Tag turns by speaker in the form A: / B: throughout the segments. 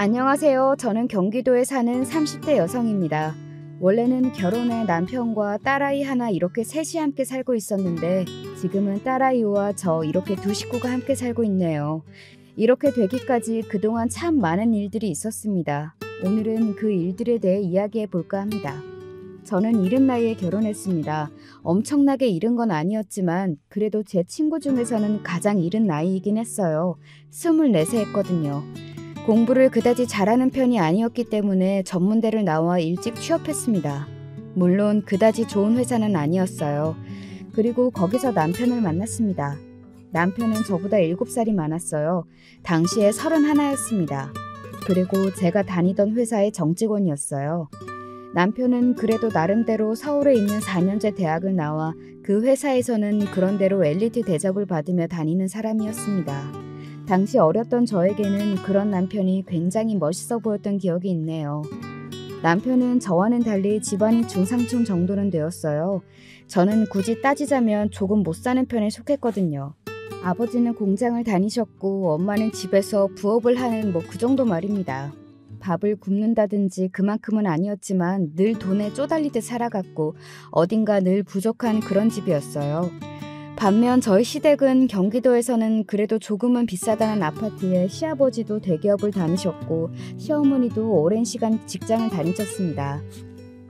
A: 안녕하세요. 저는 경기도에 사는 30대 여성입니다. 원래는 결혼해 남편과 딸아이 하나 이렇게 셋이 함께 살고 있었는데 지금은 딸아이와 저 이렇게 두 식구가 함께 살고 있네요. 이렇게 되기까지 그동안 참 많은 일들이 있었습니다. 오늘은 그 일들에 대해 이야기해 볼까 합니다. 저는 이른 나이에 결혼했습니다. 엄청나게 이른 건 아니었지만 그래도 제 친구 중에서는 가장 이른 나이이긴 했어요. 24세 했거든요. 공부를 그다지 잘하는 편이 아니었기 때문에 전문대를 나와 일찍 취업했습니다. 물론 그다지 좋은 회사는 아니었어요. 그리고 거기서 남편을 만났습니다. 남편은 저보다 7살이 많았어요. 당시에 31였습니다. 그리고 제가 다니던 회사의 정직원이었어요. 남편은 그래도 나름대로 서울에 있는 4년제 대학을 나와 그 회사에서는 그런대로 엘리트 대접을 받으며 다니는 사람이었습니다. 당시 어렸던 저에게는 그런 남편이 굉장히 멋있어 보였던 기억이 있네요. 남편은 저와는 달리 집안이 중상층 정도는 되었어요. 저는 굳이 따지자면 조금 못 사는 편에 속했거든요. 아버지는 공장을 다니셨고 엄마는 집에서 부업을 하는 그 정도 말입니다. 밥을 굽는다든지 그만큼은 아니었지만 늘 돈에 쪼달리듯 살아갔고 어딘가 늘 부족한 그런 집이었어요. 반면 저희 시댁은 경기도에서는 그래도 조금은 비싸다는 아파트에 시아버지도 대기업을 다니셨고 시어머니도 오랜 시간 직장을 다니셨습니다.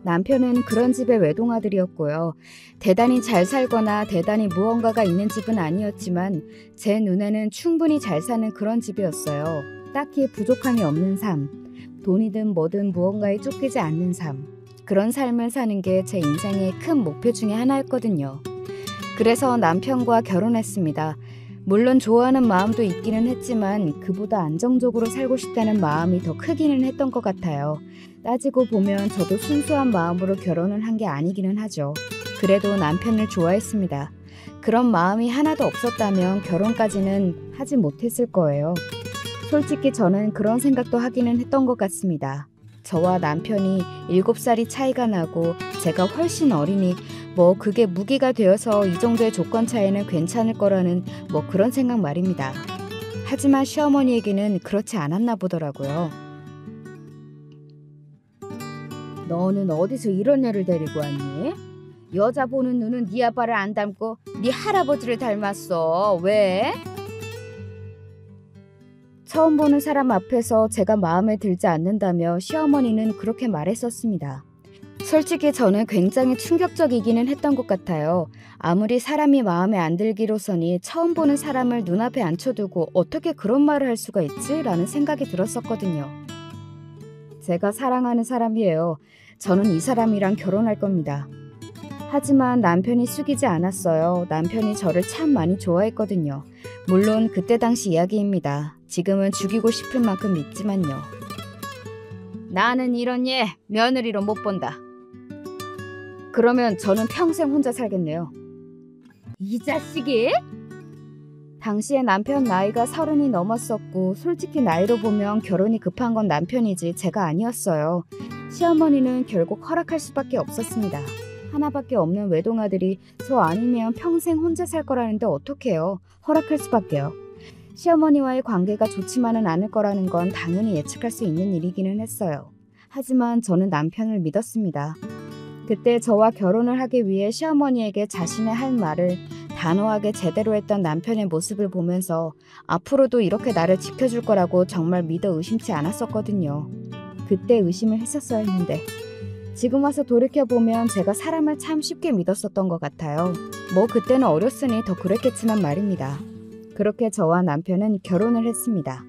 A: 남편은 그런 집의 외동아들이었고요. 대단히 잘 살거나 대단히 무언가가 있는 집은 아니었지만 제 눈에는 충분히 잘 사는 그런 집이었어요. 딱히 부족함이 없는 삶, 돈이든 뭐든 무언가에 쫓기지 않는 삶. 그런 삶을 사는 게 제 인생의 큰 목표 중에 하나였거든요. 그래서 남편과 결혼했습니다. 물론 좋아하는 마음도 있기는 했지만 그보다 안정적으로 살고 싶다는 마음이 더 크기는 했던 것 같아요. 따지고 보면 저도 순수한 마음으로 결혼을 한 게 아니기는 하죠. 그래도 남편을 좋아했습니다. 그런 마음이 하나도 없었다면 결혼까지는 하지 못했을 거예요. 솔직히 저는 그런 생각도 하기는 했던 것 같습니다. 저와 남편이 7살이 차이가 나고 제가 훨씬 어리니 그게 무기가 되어서 이 정도의 조건 차이는 괜찮을 거라는 그런 생각 말입니다. 하지만 시어머니에게는 그렇지 않았나 보더라고요. 너는 어디서 이런 애를 데리고 왔니? 여자 보는 눈은 네 아빠를 안 닮고 네 할아버지를 닮았어. 왜? 처음 보는 사람 앞에서 제가 마음에 들지 않는다며 시어머니는 그렇게 말했었습니다. 솔직히 저는 굉장히 충격적이기는 했던 것 같아요. 아무리 사람이 마음에 안 들기로서니 처음 보는 사람을 눈앞에 앉혀두고 어떻게 그런 말을 할 수가 있지? 라는 생각이 들었었거든요. 제가 사랑하는 사람이에요. 저는 이 사람이랑 결혼할 겁니다. 하지만 남편이 숙이지 않았어요. 남편이 저를 참 많이 좋아했거든요. 물론 그때 당시 이야기입니다. 지금은 죽이고 싶을 만큼 믿지만요. 나는 이런 얘 며느리로 못 본다. 그러면 저는 평생 혼자 살겠네요. 이 자식이? 당시에 남편 나이가 30이 넘었었고 솔직히 나이로 보면 결혼이 급한 건 남편이지 제가 아니었어요. 시어머니는 결국 허락할 수밖에 없었습니다. 하나밖에 없는 외동아들이 저 아니면 평생 혼자 살 거라는데 어떡해요. 허락할 수밖에요. 시어머니와의 관계가 좋지만은 않을 거라는 건 당연히 예측할 수 있는 일이기는 했어요. 하지만 저는 남편을 믿었습니다. 그때 저와 결혼을 하기 위해 시어머니에게 자신의 할 말을 단호하게 제대로 했던 남편의 모습을 보면서 앞으로도 이렇게 나를 지켜줄 거라고 정말 믿어 의심치 않았었거든요. 그때 의심을 했었어야 했는데 지금 와서 돌이켜보면 제가 사람을 참 쉽게 믿었었던 것 같아요. 그때는 어렸으니 더 그랬겠지만 말입니다. 그렇게 저와 남편은 결혼을 했습니다.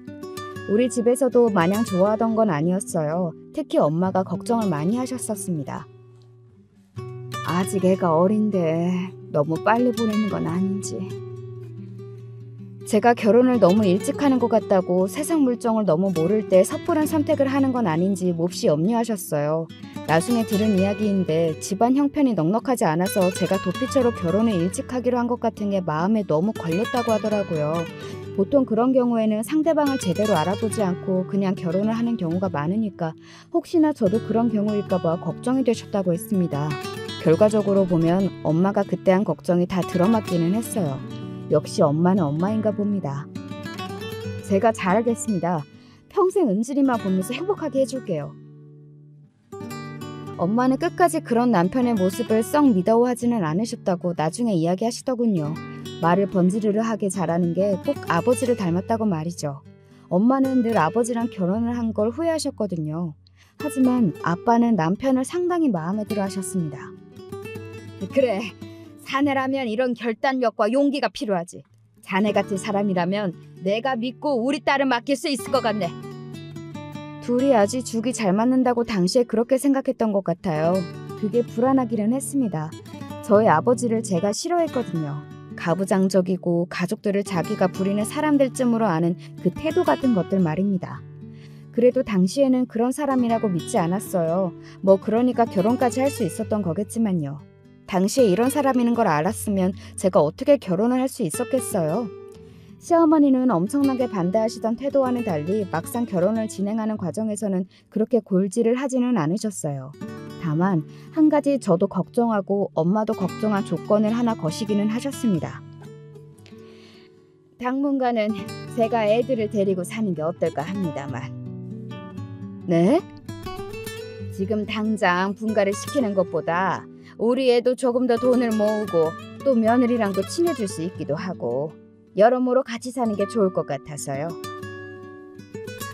A: 우리 집에서도 마냥 좋아하던 건 아니었어요. 특히 엄마가 걱정을 많이 하셨었습니다. 아직 애가 어린데 너무 빨리 보내는 건 아닌지. 제가 결혼을 너무 일찍 하는 것 같다고 세상 물정을 너무 모를 때 섣부른 선택을 하는 건 아닌지 몹시 염려하셨어요. 나중에 들은 이야기인데 집안 형편이 넉넉하지 않아서 제가 도피처로 결혼을 일찍 하기로 한 것 같은 게 마음에 너무 걸렸다고 하더라고요. 보통 그런 경우에는 상대방을 제대로 알아보지 않고 그냥 결혼을 하는 경우가 많으니까 혹시나 저도 그런 경우일까 봐 걱정이 되셨다고 했습니다. 결과적으로 보면 엄마가 그때 한 걱정이 다 들어맞기는 했어요. 역시 엄마는 엄마인가 봅니다. 제가 잘하겠습니다. 평생 은진이만 보면서 행복하게 해줄게요. 엄마는 끝까지 그런 남편의 모습을 썩 믿어하지는 않으셨다고 나중에 이야기하시더군요. 말을 번지르르하게 잘하는 게 꼭 아버지를 닮았다고 말이죠. 엄마는 늘 아버지랑 결혼을 한 걸 후회하셨거든요. 하지만 아빠는 남편을 상당히 마음에 들어 하셨습니다. 그래, 사내라면 이런 결단력과 용기가 필요하지. 자네 같은 사람이라면 내가 믿고 우리 딸을 맡길 수 있을 것 같네. 둘이 아주 죽이 잘 맞는다고 당시에 그렇게 생각했던 것 같아요. 그게 불안하기는 했습니다. 저희 아버지를 제가 싫어했거든요. 가부장적이고 가족들을 자기가 부리는 사람들쯤으로 아는 그 태도 같은 것들 말입니다. 그래도 당시에는 그런 사람이라고 믿지 않았어요. 뭐 그러니까 결혼까지 할 수 있었던 거겠지만요. 당시에 이런 사람이는 걸 알았으면 제가 어떻게 결혼을 할 수 있었겠어요. 시어머니는 엄청나게 반대하시던 태도와는 달리 막상 결혼을 진행하는 과정에서는 그렇게 골지를 하지는 않으셨어요. 다만 한 가지 저도 걱정하고 엄마도 걱정한 조건을 하나 거시기는 하셨습니다. 당분간은 제가 애들을 데리고 사는 게 어떨까 합니다만. 네? 지금 당장 분가를 시키는 것보다 우리 애도 조금 더 돈을 모으고 또 며느리랑도 친해질 수 있기도 하고 여러모로 같이 사는 게 좋을 것 같아서요.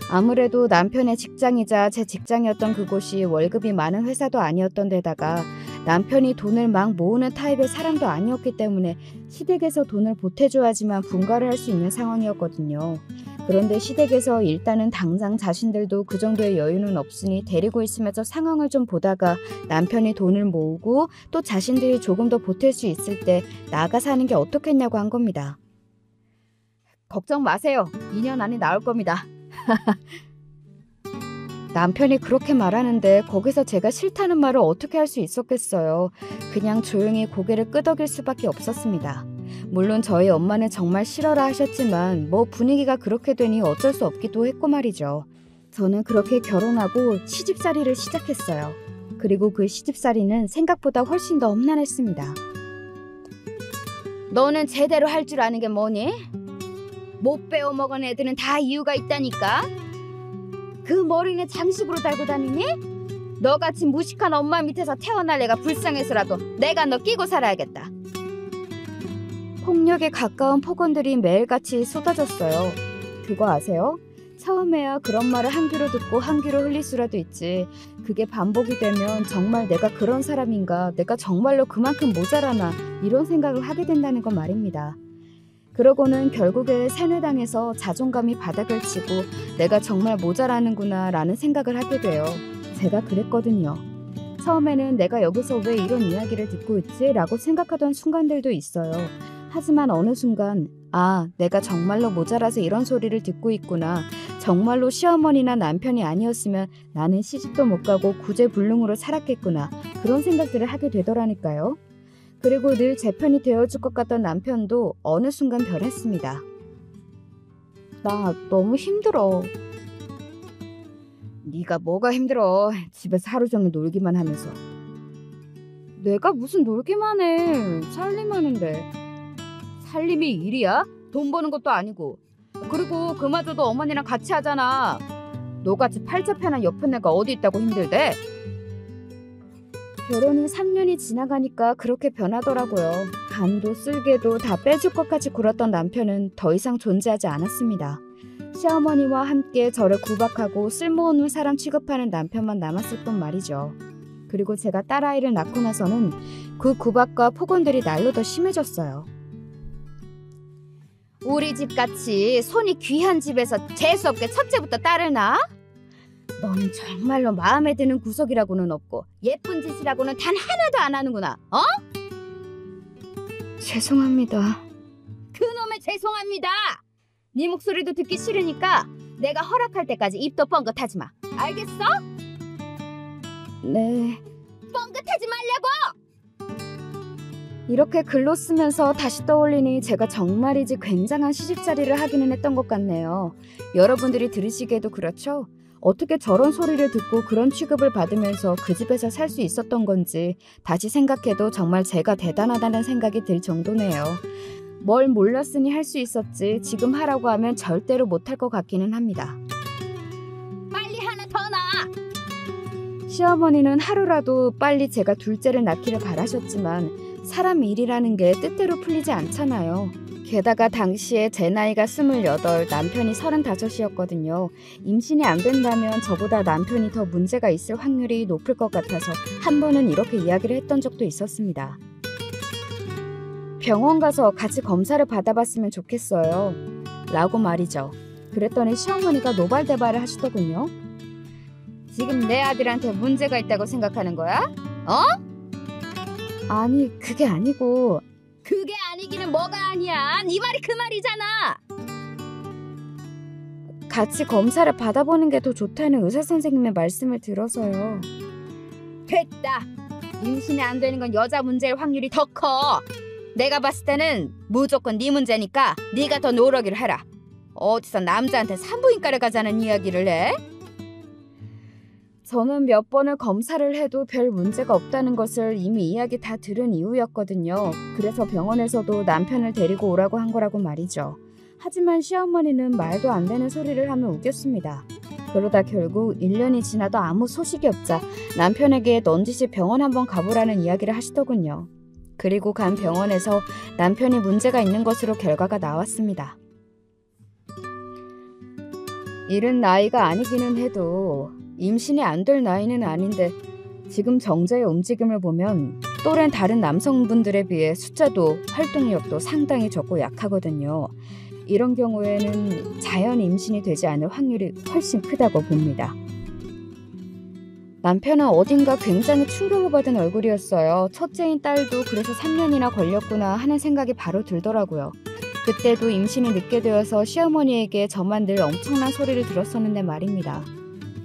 A: 아무래도 남편의 직장이자 제 직장이었던 그곳이 월급이 많은 회사도 아니었던 데다가 남편이 돈을 막 모으는 타입의 사람도 아니었기 때문에 시댁에서 돈을 보태줘야지만 분가를 할 수 있는 상황이었거든요. 그런데 시댁에서 일단은 당장 자신들도 그 정도의 여유는 없으니 데리고 있으면서 상황을 좀 보다가 남편이 돈을 모으고 또 자신들이 조금 더 보탤 수 있을 때 나가 사는 게 어떻겠냐고 한 겁니다. 걱정 마세요. 2년 안에 나올 겁니다. 남편이 그렇게 말하는데 거기서 제가 싫다는 말을 어떻게 할 수 있었겠어요. 그냥 조용히 고개를 끄덕일 수밖에 없었습니다. 물론 저희 엄마는 정말 싫어라 하셨지만 뭐 분위기가 그렇게 되니 어쩔 수 없기도 했고 말이죠. 저는 그렇게 결혼하고 시집살이를 시작했어요. 그리고 그 시집살이는 생각보다 훨씬 더 험난했습니다. 너는 제대로 할 줄 아는 게 뭐니? 못 배워먹은 애들은 다 이유가 있다니까. 그 머리는 장식으로 달고 다니니? 너같이 무식한 엄마 밑에서 태어날 애가 불쌍해서라도 내가 너 끼고 살아야겠다. 폭력에 가까운 폭언들이 매일같이 쏟아졌어요. 그거 아세요? 처음에야 그런 말을 한 귀로 듣고 한 귀로 흘릴 수라도 있지. 그게 반복이 되면 정말 내가 그런 사람인가, 내가 정말로 그만큼 모자라나 이런 생각을 하게 된다는 건 말입니다. 그러고는 결국에 세뇌당해서 자존감이 바닥을 치고 내가 정말 모자라는구나 라는 생각을 하게 돼요. 제가 그랬거든요. 처음에는 내가 여기서 왜 이런 이야기를 듣고 있지? 라고 생각하던 순간들도 있어요. 하지만 어느 순간 내가 정말로 모자라서 이런 소리를 듣고 있구나. 정말로 시어머니나 남편이 아니었으면 나는 시집도 못 가고 구제불능으로 살았겠구나. 그런 생각들을 하게 되더라니까요. 그리고 늘 제 편이 되어줄 것 같던 남편도 어느 순간 변했습니다. 나 너무 힘들어. 네가 뭐가 힘들어. 집에서 하루 종일 놀기만 하면서. 내가 무슨 놀기만 해. 살림하는데. 살림이 일이야? 돈 버는 것도 아니고. 그리고 그마저도 어머니랑 같이 하잖아. 너같이 팔자편한 옆에 애가 어디 있다고 힘들대? 결혼이 3년이 지나가니까 그렇게 변하더라고요. 간도 쓸개도 다 빼줄 것까지 굴었던 남편은 더 이상 존재하지 않았습니다. 시어머니와 함께 저를 구박하고 쓸모없는 사람 취급하는 남편만 남았을 뿐 말이죠. 그리고 제가 딸아이를 낳고 나서는 그 구박과 폭언들이 날로 더 심해졌어요. 우리 집같이 손이 귀한 집에서 재수없게 첫째부터 딸을 낳아? 넌 정말로 마음에 드는 구석이라고는 없고 예쁜 짓이라고는 단 하나도 안 하는구나. 어? 죄송합니다. 그놈의 죄송합니다. 네 목소리도 듣기 싫으니까 내가 허락할 때까지 입도 뻥긋하지 마. 알겠어? 네. 뻥긋하지 말라고! 이렇게 글로 쓰면서 다시 떠올리니 제가 정말이지 굉장한 시집살이를 하기는 했던 것 같네요. 여러분들이 들으시기에도 그렇죠? 어떻게 저런 소리를 듣고 그런 취급을 받으면서 그 집에서 살 수 있었던 건지 다시 생각해도 정말 제가 대단하다는 생각이 들 정도네요. 뭘 몰랐으니 할 수 있었지 지금 하라고 하면 절대로 못할 것 같기는 합니다. 시어머니는 하루라도 빨리 제가 둘째를 낳기를 바라셨지만 사람 일이라는 게 뜻대로 풀리지 않잖아요. 게다가 당시에 제 나이가 28, 남편이 35이었거든요. 임신이 안 된다면 저보다 남편이 더 문제가 있을 확률이 높을 것 같아서 한 번은 이렇게 이야기를 했던 적도 있었습니다. 병원 가서 같이 검사를 받아봤으면 좋겠어요. 라고 말이죠. 그랬더니 시어머니가 노발대발을 하시더군요. 지금 내 아들한테 문제가 있다고 생각하는 거야? 아니, 그게 아니고.
B: 그게 아니기는 뭐가 아니야. 네 말이 그 말이잖아.
A: 같이 검사를 받아보는 게 더 좋다는 의사 선생님의 말씀을 들어서요.
B: 됐다. 임신이 안 되는 건 여자 문제일 확률이 더 커. 내가 봤을 때는 무조건 네 문제니까 네가 더 노력을 해라. 어디서 남자한테 산부인과를 가자는 이야기를 해?
A: 저는 몇 번을 검사를 해도 별 문제가 없다는 것을 이미 이야기 다 들은 이유였거든요. 그래서 병원에서도 남편을 데리고 오라고 한 거라고 말이죠. 하지만 시어머니는 말도 안 되는 소리를 하며 우겼습니다. 그러다 결국 1년이 지나도 아무 소식이 없자 남편에게 넌지시 병원 한번 가보라는 이야기를 하시더군요. 그리고 간 병원에서 남편이 문제가 있는 것으로 결과가 나왔습니다. 이른 나이가 아니기는 해도 임신이 안 될 나이는 아닌데 지금 정자의 움직임을 보면 또래는 다른 남성분들에 비해 숫자도 활동력도 상당히 적고 약하거든요. 이런 경우에는 자연 임신이 되지 않을 확률이 훨씬 크다고 봅니다. 남편은 어딘가 굉장히 충격을 받은 얼굴이었어요. 첫째인 딸도 그래서 3년이나 걸렸구나 하는 생각이 바로 들더라고요. 그때도 임신이 늦게 되어서 시어머니에게 저만 늘 엄청난 소리를 들었었는데 말입니다.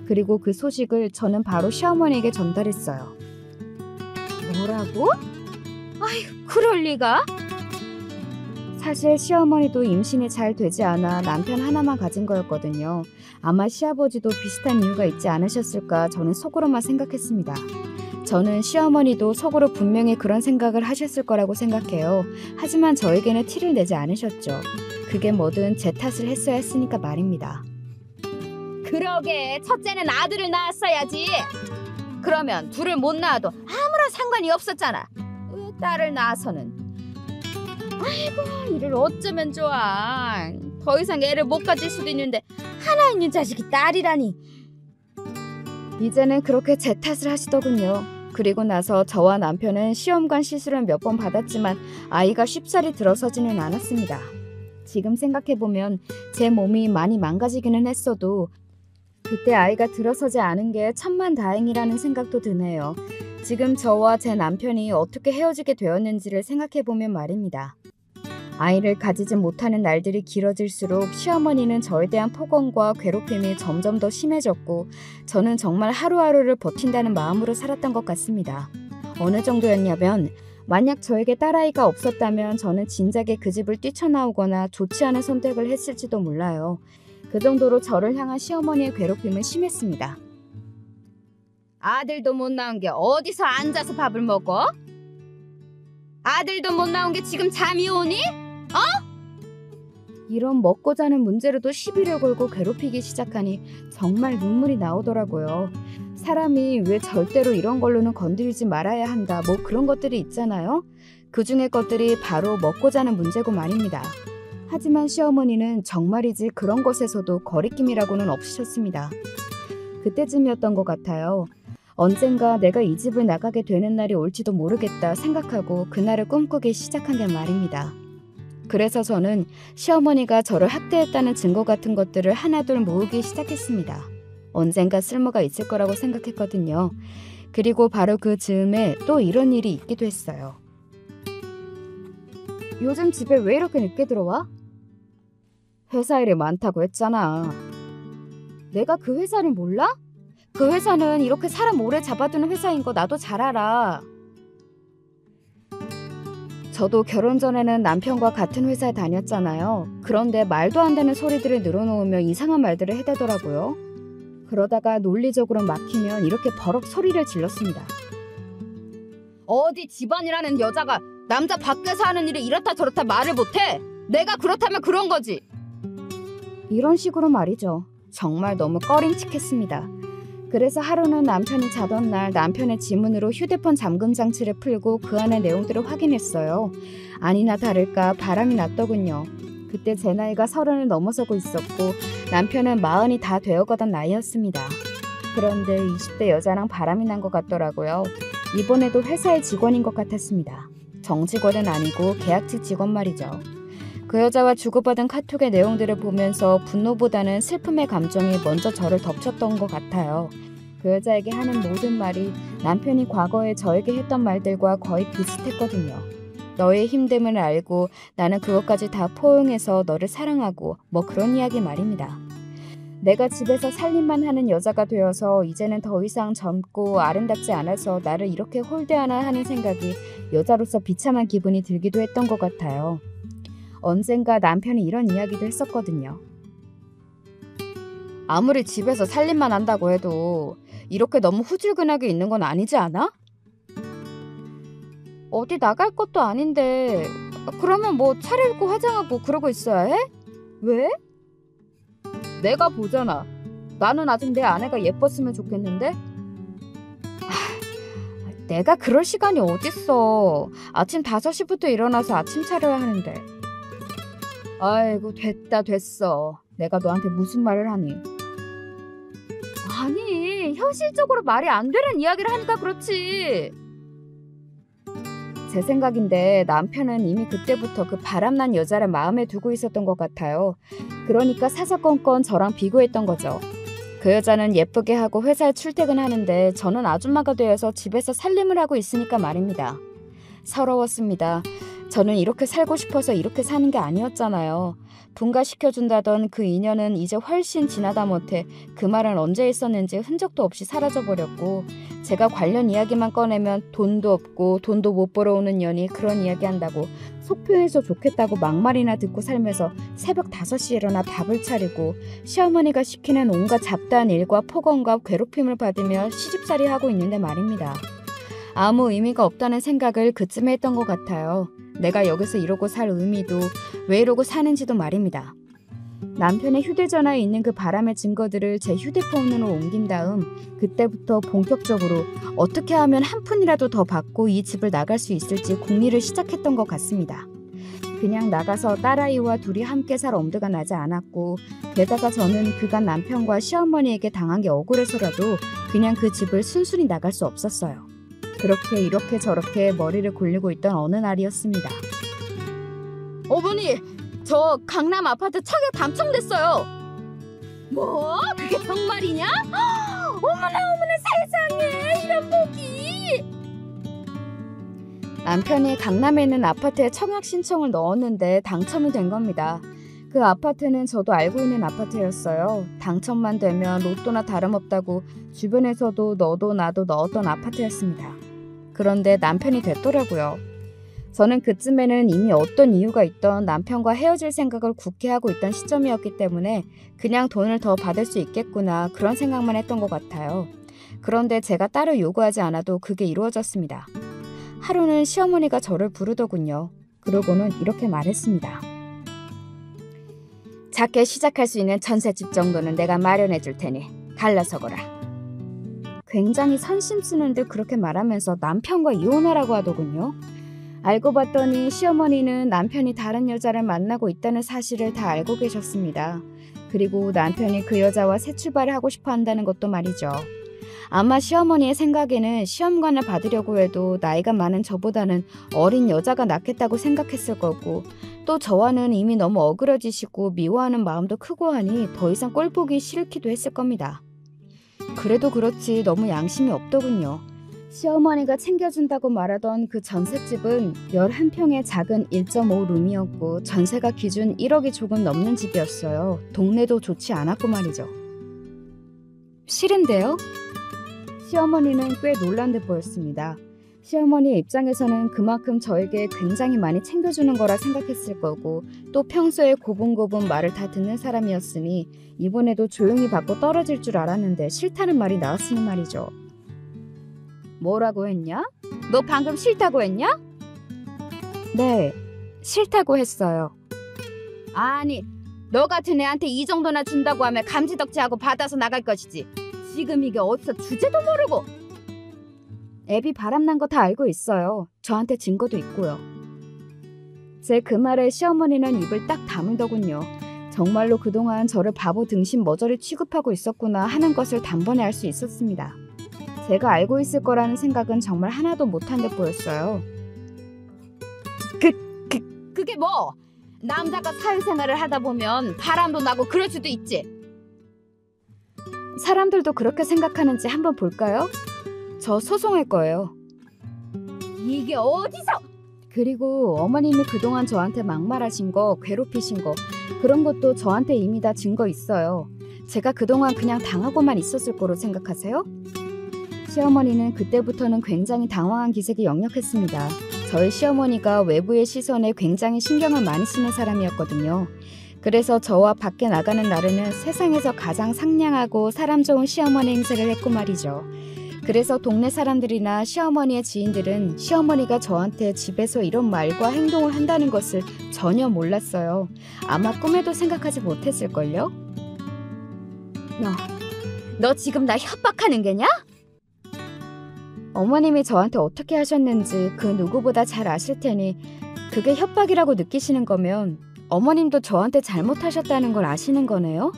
A: 그리고 그 소식을 저는 바로 시어머니에게 전달했어요.
B: 뭐라고? 아휴, 그럴 리가?
A: 사실 시어머니도 임신이 잘 되지 않아 남편 하나만 가진 거였거든요. 아마 시아버지도 비슷한 이유가 있지 않으셨을까 저는 속으로만 생각했습니다. 저는 시어머니도 속으로 분명히 그런 생각을 하셨을 거라고 생각해요. 하지만 저에게는 티를 내지 않으셨죠. 그게 뭐든 제 탓을 했어야 했으니까 말입니다.
B: 그러게, 첫째는 아들을 낳았어야지. 그러면 둘을 못 낳아도 아무런 상관이 없었잖아. 왜 딸을 낳아서는? 아이고, 이를 어쩌면 좋아. 더 이상 애를 못 가질 수도 있는데 하나 있는 자식이 딸이라니.
A: 이제는 그렇게 제 탓을 하시더군요. 그리고 나서 저와 남편은 시험관 시술을 몇 번 받았지만 아이가 쉽사리 들어서지는 않았습니다. 지금 생각해보면 제 몸이 많이 망가지기는 했어도 그때 아이가 들어서지 않은 게 천만다행이라는 생각도 드네요. 지금 저와 제 남편이 어떻게 헤어지게 되었는지를 생각해보면 말입니다. 아이를 가지지 못하는 날들이 길어질수록 시어머니는 저에 대한 폭언과 괴롭힘이 점점 더 심해졌고 저는 정말 하루하루를 버틴다는 마음으로 살았던 것 같습니다. 어느 정도였냐면 만약 저에게 딸아이가 없었다면 저는 진작에 그 집을 뛰쳐나오거나 좋지 않은 선택을 했을지도 몰라요. 그 정도로 저를 향한 시어머니의 괴롭힘은 심했습니다.
B: 아들도 못 낳은 게 어디서 앉아서 밥을 먹어? 아들도 못 낳은 게 지금 잠이 오니?
A: 이런 먹고 자는 문제로도 시비를 걸고 괴롭히기 시작하니 정말 눈물이 나오더라고요. 사람이 왜 절대로 이런 걸로는 건드리지 말아야 한다 뭐 그런 것들이 있잖아요. 그 중에 것들이 바로 먹고 자는 문제고 말입니다. 하지만 시어머니는 정말이지 그런 것에서도 거리낌이라고는 없으셨습니다. 그때쯤이었던 것 같아요. 언젠가 내가 이 집을 나가게 되는 날이 올지도 모르겠다 생각하고 그날을 꿈꾸기 시작한 게 말입니다. 그래서 저는 시어머니가 저를 학대했다는 증거 같은 것들을 하나둘 모으기 시작했습니다. 언젠가 쓸모가 있을 거라고 생각했거든요. 그리고 바로 그 즈음에 또 이런 일이 있기도 했어요. 요즘 집에 왜 이렇게 늦게 들어와? 회사 일이 많다고 했잖아. 내가 그 회사를 몰라? 그 회사는 이렇게 사람 오래 잡아두는 회사인 거 나도 잘 알아. 저도 결혼 전에는 남편과 같은 회사에 다녔잖아요. 그런데 말도 안 되는 소리들을 늘어놓으며 이상한 말들을 해대더라고요. 그러다가 논리적으로 막히면 이렇게 버럭 소리를 질렀습니다.
B: 어디 집안이라는 여자가 남자 밖에서 하는 일을 이렇다 저렇다 말을 못해? 내가 그렇다면 그런 거지.
A: 이런 식으로 말이죠. 정말 너무 꺼림칙했습니다. 그래서 하루는 남편이 자던 날 남편의 지문으로 휴대폰 잠금 장치를 풀고 그 안의 내용들을 확인했어요. 아니나 다를까 바람이 났더군요. 그때 제 나이가 30을 넘어서고 있었고 남편은 40이 다 되어가던 나이였습니다. 그런데 20대 여자랑 바람이 난 것 같더라고요. 이번에도 회사의 직원인 것 같았습니다. 정직원은 아니고 계약직 직원 말이죠. 그 여자와 주고받은 카톡의 내용들을 보면서 분노보다는 슬픔의 감정이 먼저 저를 덮쳤던 것 같아요. 그 여자에게 하는 모든 말이 남편이 과거에 저에게 했던 말들과 거의 비슷했거든요. 너의 힘듦을 알고 나는 그것까지 다 포용해서 너를 사랑하고 뭐 그런 이야기 말입니다. 내가 집에서 살림만 하는 여자가 되어서 이제는 더 이상 젊고 아름답지 않아서 나를 이렇게 홀대하나 하는 생각이 여자로서 비참한 기분이 들기도 했던 것 같아요. 언젠가 남편이 이런 이야기도 했었거든요. 아무리 집에서 살림만 한다고 해도 이렇게 너무 후줄근하게 있는 건 아니지 않아? 어디 나갈 것도 아닌데 그러면 뭐 차려입고 화장하고 그러고 있어야 해? 왜? 내가 보잖아. 나는 아직 내 아내가 예뻤으면 좋겠는데? 내가 그럴 시간이 어딨어. 아침 5시부터 일어나서 아침 차려야 하는데. 아이고 됐어. 내가 너한테 무슨 말을 하니? 아니 현실적으로 말이 안 되는 이야기를 하니까 그렇지. 제 생각인데 남편은 이미 그때부터 그 바람난 여자를 마음에 두고 있었던 것 같아요. 그러니까 사사건건 저랑 비교했던 거죠. 그 여자는 예쁘게 하고 회사에 출퇴근하는데 저는 아줌마가 되어서 집에서 살림을 하고 있으니까 말입니다. 서러웠습니다. 저는 이렇게 살고 싶어서 이렇게 사는 게 아니었잖아요. 분가시켜준다던 그 인연은 이제 훨씬 지나다 못해 그 말은 언제 있었는지 흔적도 없이 사라져버렸고 제가 관련 이야기만 꺼내면 돈도 없고 돈도 못 벌어오는 년이 그런 이야기 한다고 속표해서 좋겠다고 막말이나 듣고 살면서 새벽 5시에 일어나 밥을 차리고 시어머니가 시키는 온갖 잡다한 일과 폭언과 괴롭힘을 받으며 시집살이 하고 있는데 말입니다. 아무 의미가 없다는 생각을 그쯤에 했던 것 같아요. 내가 여기서 이러고 살 의미도 왜 이러고 사는지도 말입니다. 남편의 휴대전화에 있는 그 바람의 증거들을 제 휴대폰으로 옮긴 다음 그때부터 본격적으로 어떻게 하면 한 푼이라도 더 받고 이 집을 나갈 수 있을지 궁리를 시작했던 것 같습니다. 그냥 나가서 딸아이와 둘이 함께 살 엄두가 나지 않았고 게다가 저는 그간 남편과 시어머니에게 당한 게 억울해서라도 그냥 그 집을 순순히 나갈 수 없었어요. 그렇게 이렇게 저렇게 머리를 굴리고 있던 어느 날이었습니다. 어머니! 저 강남 아파트 청약 당첨됐어요. 뭐? 그게 정말이냐? 어머나 세상에 이런 복이. 남편이 강남에 있는 아파트에 청약 신청을 넣었는데 당첨이 된 겁니다. 그 아파트는 저도 알고 있는 아파트였어요. 당첨만 되면 로또나 다름없다고 주변에서도 너도 나도 넣었던 아파트였습니다. 그런데 남편이 됐더라고요. 저는 그쯤에는 이미 어떤 이유가 있던 남편과 헤어질 생각을 굳게 하고 있던 시점이었기 때문에 그냥 돈을 더 받을 수 있겠구나 그런 생각만 했던 것 같아요. 그런데 제가 따로 요구하지 않아도 그게 이루어졌습니다. 하루는 시어머니가 저를 부르더군요. 그러고는 이렇게 말했습니다. 작게 시작할 수 있는 전셋집 정도는 내가 마련해 줄 테니 갈라서거라. 굉장히 선심 쓰는 듯 그렇게 말하면서 남편과 이혼하라고 하더군요. 알고 봤더니 시어머니는 남편이 다른 여자를 만나고 있다는 사실을 다 알고 계셨습니다. 그리고 남편이 그 여자와 새 출발을 하고 싶어 한다는 것도 말이죠. 아마 시어머니의 생각에는 시험관을 받으려고 해도 나이가 많은 저보다는 어린 여자가 낫겠다고 생각했을 거고 또 저와는 이미 너무 어그러지시고 미워하는 마음도 크고 하니 더 이상 꼴 보기 싫기도 했을 겁니다. 그래도 그렇지 너무 양심이 없더군요. 시어머니가 챙겨준다고 말하던 그 전셋집은 11평의 작은 1.5룸이었고 전세가 기준 1억이 조금 넘는 집이었어요. 동네도 좋지 않았고 말이죠. 싫은데요? 시어머니는 꽤 놀란 듯 보였습니다. 시어머니의 입장에서는 그만큼 저에게 굉장히 많이 챙겨주는 거라 생각했을 거고 또 평소에 고분고분 말을 다 듣는 사람이었으니 이번에도 조용히 받고 떨어질 줄 알았는데 싫다는 말이 나왔으니 말이죠. 뭐라고 했냐? 너 방금 싫다고 했냐? 네, 싫다고 했어요. 아니, 너 같은 애한테 이 정도나 준다고 하면 감지덕지하고 받아서 나갈 것이지.
B: 지금 이게 어디서 주제도 모르고.
A: 애비 바람난 거 다 알고 있어요. 저한테 증거도 있고요. 제 그 말에 시어머니는 입을 딱 다물더군요. 정말로 그동안 저를 바보 등신 머저리 취급하고 있었구나 하는 것을 단번에 알 수 있었습니다. 제가 알고 있을 거라는 생각은 정말 하나도 못한 듯 보였어요.
B: 그게 뭐? 남자가 사회생활을 하다 보면 바람도 나고 그럴 수도 있지.
A: 사람들도 그렇게 생각하는지 한번 볼까요? 저 소송할 거예요.
B: 이게 어디서?
A: 그리고 어머님이 그동안 저한테 막말하신 거, 괴롭히신 거 그런 것도 저한테 이미 다 증거 있어요. 제가 그동안 그냥 당하고만 있었을 거로 생각하세요? 시어머니는 그때부터는 굉장히 당황한 기색이 역력했습니다. 저희 시어머니가 외부의 시선에 굉장히 신경을 많이 쓰는 사람이었거든요. 그래서 저와 밖에 나가는 날에는 세상에서 가장 상냥하고 사람 좋은 시어머니 행세를 했고 말이죠. 그래서 동네 사람들이나 시어머니의 지인들은 시어머니가 저한테 집에서 이런 말과 행동을 한다는 것을 전혀 몰랐어요. 아마 꿈에도 생각하지 못했을걸요?
B: 너 지금 나 협박하는 게냐?
A: 어머님이 저한테 어떻게 하셨는지 그 누구보다 잘 아실 테니 그게 협박이라고 느끼시는 거면 어머님도 저한테 잘못하셨다는 걸 아시는 거네요?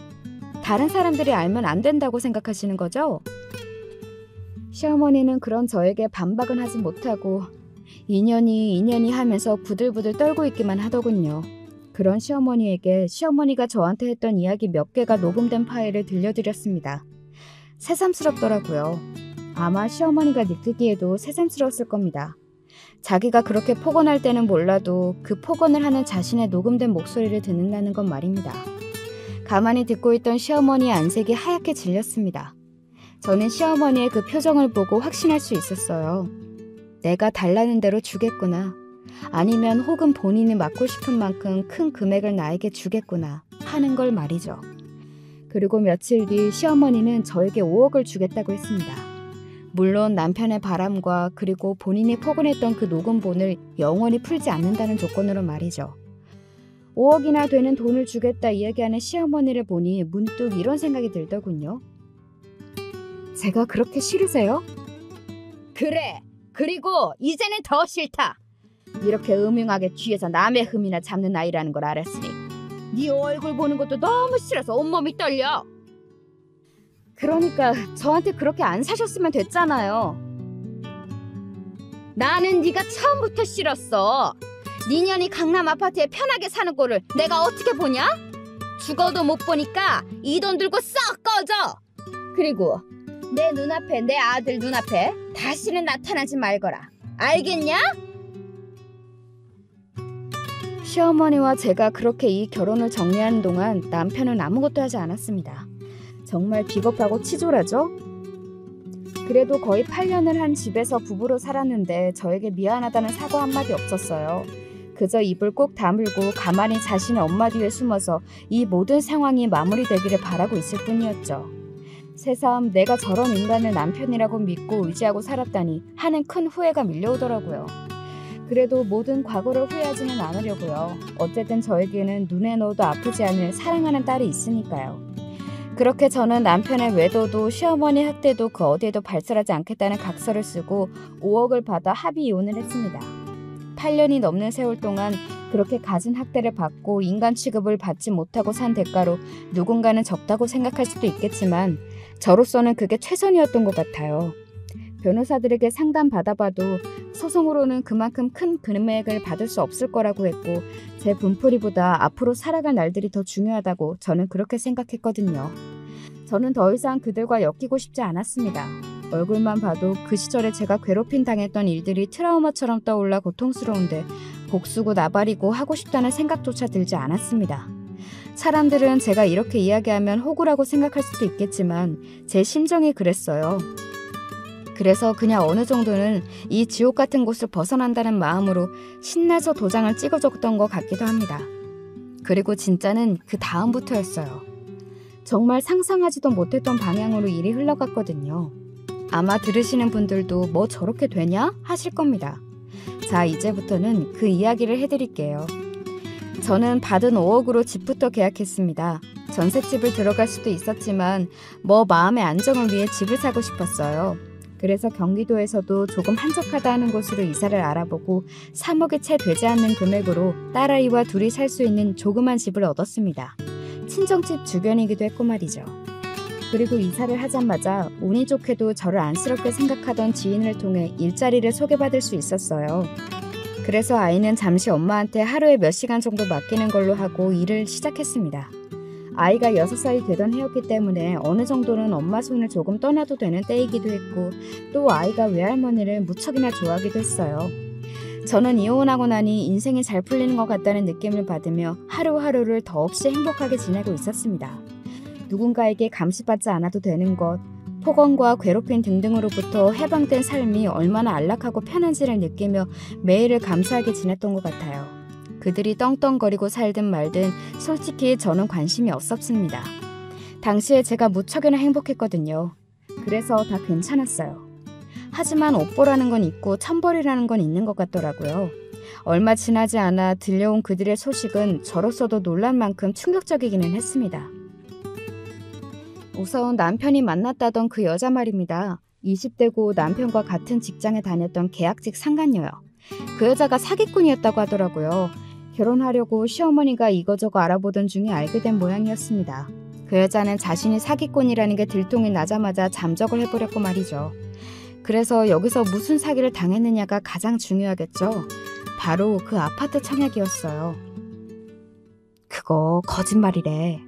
A: 다른 사람들이 알면 안 된다고 생각하시는 거죠? 시어머니는 그런 저에게 반박은 하지 못하고 이년이 하면서 부들부들 떨고 있기만 하더군요. 그런 시어머니에게 시어머니가 저한테 했던 이야기 몇 개가 녹음된 파일을 들려드렸습니다. 새삼스럽더라고요. 아마 시어머니가 느끼기에도 새삼스러웠을 겁니다. 자기가 그렇게 폭언할 때는 몰라도 그 폭언을 하는 자신의 녹음된 목소리를 듣는다는 건 말입니다. 가만히 듣고 있던 시어머니의 안색이 하얗게 질렸습니다. 저는 시어머니의 그 표정을 보고 확신할 수 있었어요. 내가 달라는 대로 주겠구나. 아니면 혹은 본인이 맡고 싶은 만큼 큰 금액을 나에게 주겠구나 하는 걸 말이죠. 그리고 며칠 뒤 시어머니는 저에게 5억을 주겠다고 했습니다. 물론 남편의 바람과 그리고 본인이 폭언했던 그 녹음본을 영원히 풀지 않는다는 조건으로 말이죠. 5억이나 되는 돈을 주겠다 이야기하는 시어머니를 보니 문득 이런 생각이 들더군요. 제가 그렇게 싫으세요?
B: 그래. 그리고 이제는 더 싫다. 이렇게 음흉하게 뒤에서 남의 흠이나 잡는 아이라는 걸 알았으니 네 얼굴 보는 것도 너무 싫어서 온몸이 떨려.
A: 그러니까 저한테 그렇게 안 사셨으면 됐잖아요.
B: 나는 네가 처음부터 싫었어. 네 년이 강남 아파트에 편하게 사는 꼴을 내가 어떻게 보냐? 죽어도 못 보니까 이 돈 들고 썩 꺼져. 그리고 내 눈앞에, 내 아들 눈앞에 다시는 나타나지 말거라. 알겠냐?
A: 시어머니와 제가 그렇게 이 결혼을 정리하는 동안 남편은 아무것도 하지 않았습니다. 정말 비겁하고 치졸하죠? 그래도 거의 8년을 한 집에서 부부로 살았는데 저에게 미안하다는 사과 한마디 없었어요. 그저 입을 꼭 다물고 가만히 자신의 엄마 뒤에 숨어서 이 모든 상황이 마무리되기를 바라고 있을 뿐이었죠. 새삼 내가 저런 인간을 남편이라고 믿고 의지하고 살았다니 하는 큰 후회가 밀려오더라고요. 그래도 모든 과거를 후회하지는 않으려고요. 어쨌든 저에게는 눈에 넣어도 아프지 않을 사랑하는 딸이 있으니까요. 그렇게 저는 남편의 외도도 시어머니 학대도 그 어디에도 발설하지 않겠다는 각서를 쓰고 5억을 받아 합의 이혼을 했습니다. 8년이 넘는 세월 동안 그렇게 갖은 학대를 받고 인간 취급을 받지 못하고 산 대가로 누군가는 적다고 생각할 수도 있겠지만 저로서는 그게 최선이었던 것 같아요. 변호사들에게 상담 받아봐도 소송으로는 그만큼 큰 금액을 받을 수 없을 거라고 했고 제 분풀이보다 앞으로 살아갈 날들이 더 중요하다고 저는 그렇게 생각했거든요. 저는 더 이상 그들과 엮이고 싶지 않았습니다. 얼굴만 봐도 그 시절에 제가 괴롭힘 당했던 일들이 트라우마처럼 떠올라 고통스러운데 복수고 나발이고 하고 싶다는 생각조차 들지 않았습니다. 사람들은 제가 이렇게 이야기하면 호구라고 생각할 수도 있겠지만 제 심정이 그랬어요. 그래서 그냥 어느 정도는 이 지옥 같은 곳을 벗어난다는 마음으로 신나서 도장을 찍어줬던 것 같기도 합니다. 그리고 진짜는 그 다음부터였어요. 정말 상상하지도 못했던 방향으로 일이 흘러갔거든요. 아마 들으시는 분들도 뭐 저렇게 되냐 하실 겁니다. 자, 이제부터는 그 이야기를 해드릴게요. 저는 받은 5억으로 집부터 계약했습니다. 전셋집을 들어갈 수도 있었지만 마음의 안정을 위해 집을 사고 싶었어요. 그래서 경기도에서도 조금 한적하다 하는 곳으로 이사를 알아보고 3억이 채 되지 않는 금액으로 딸아이와 둘이 살 수 있는 조그만 집을 얻었습니다. 친정집 주변이기도 했고 말이죠. 그리고 이사를 하자마자 운이 좋게도 저를 안쓰럽게 생각하던 지인을 통해 일자리를 소개받을 수 있었어요. 그래서 아이는 잠시 엄마한테 하루에 몇 시간 정도 맡기는 걸로 하고 일을 시작했습니다. 아이가 6살이 되던 해였기 때문에 어느 정도는 엄마 손을 조금 떠나도 되는 때이기도 했고 또 아이가 외할머니를 무척이나 좋아하기도 했어요. 저는 이혼하고 나니 인생이 잘 풀리는 것 같다는 느낌을 받으며 하루하루를 더없이 행복하게 지내고 있었습니다. 누군가에게 감시받지 않아도 되는 것, 폭언과 괴롭힘 등등으로부터 해방된 삶이 얼마나 안락하고 편한지를 느끼며 매일을 감사하게 지냈던 것 같아요. 그들이 떵떵거리고 살든 말든 솔직히 저는 관심이 없었습니다. 당시에 제가 무척이나 행복했거든요. 그래서 다 괜찮았어요. 하지만 옥보라는 건 있고 천벌이라는 건 있는 것 같더라고요. 얼마 지나지 않아 들려온 그들의 소식은 저로서도 놀랄 만큼 충격적이기는 했습니다. 우선 남편이 만났다던 그 여자 말입니다. 20대고 남편과 같은 직장에 다녔던 계약직 상간녀요. 그 여자가 사기꾼이었다고 하더라고요. 결혼하려고 시어머니가 이거저거 알아보던 중에 알게 된 모양이었습니다. 그 여자는 자신이 사기꾼이라는 게 들통이 나자마자 잠적을 해버렸고 말이죠. 그래서 여기서 무슨 사기를 당했느냐가 가장 중요하겠죠. 바로 그 아파트 청약이었어요. 그거 거짓말이래.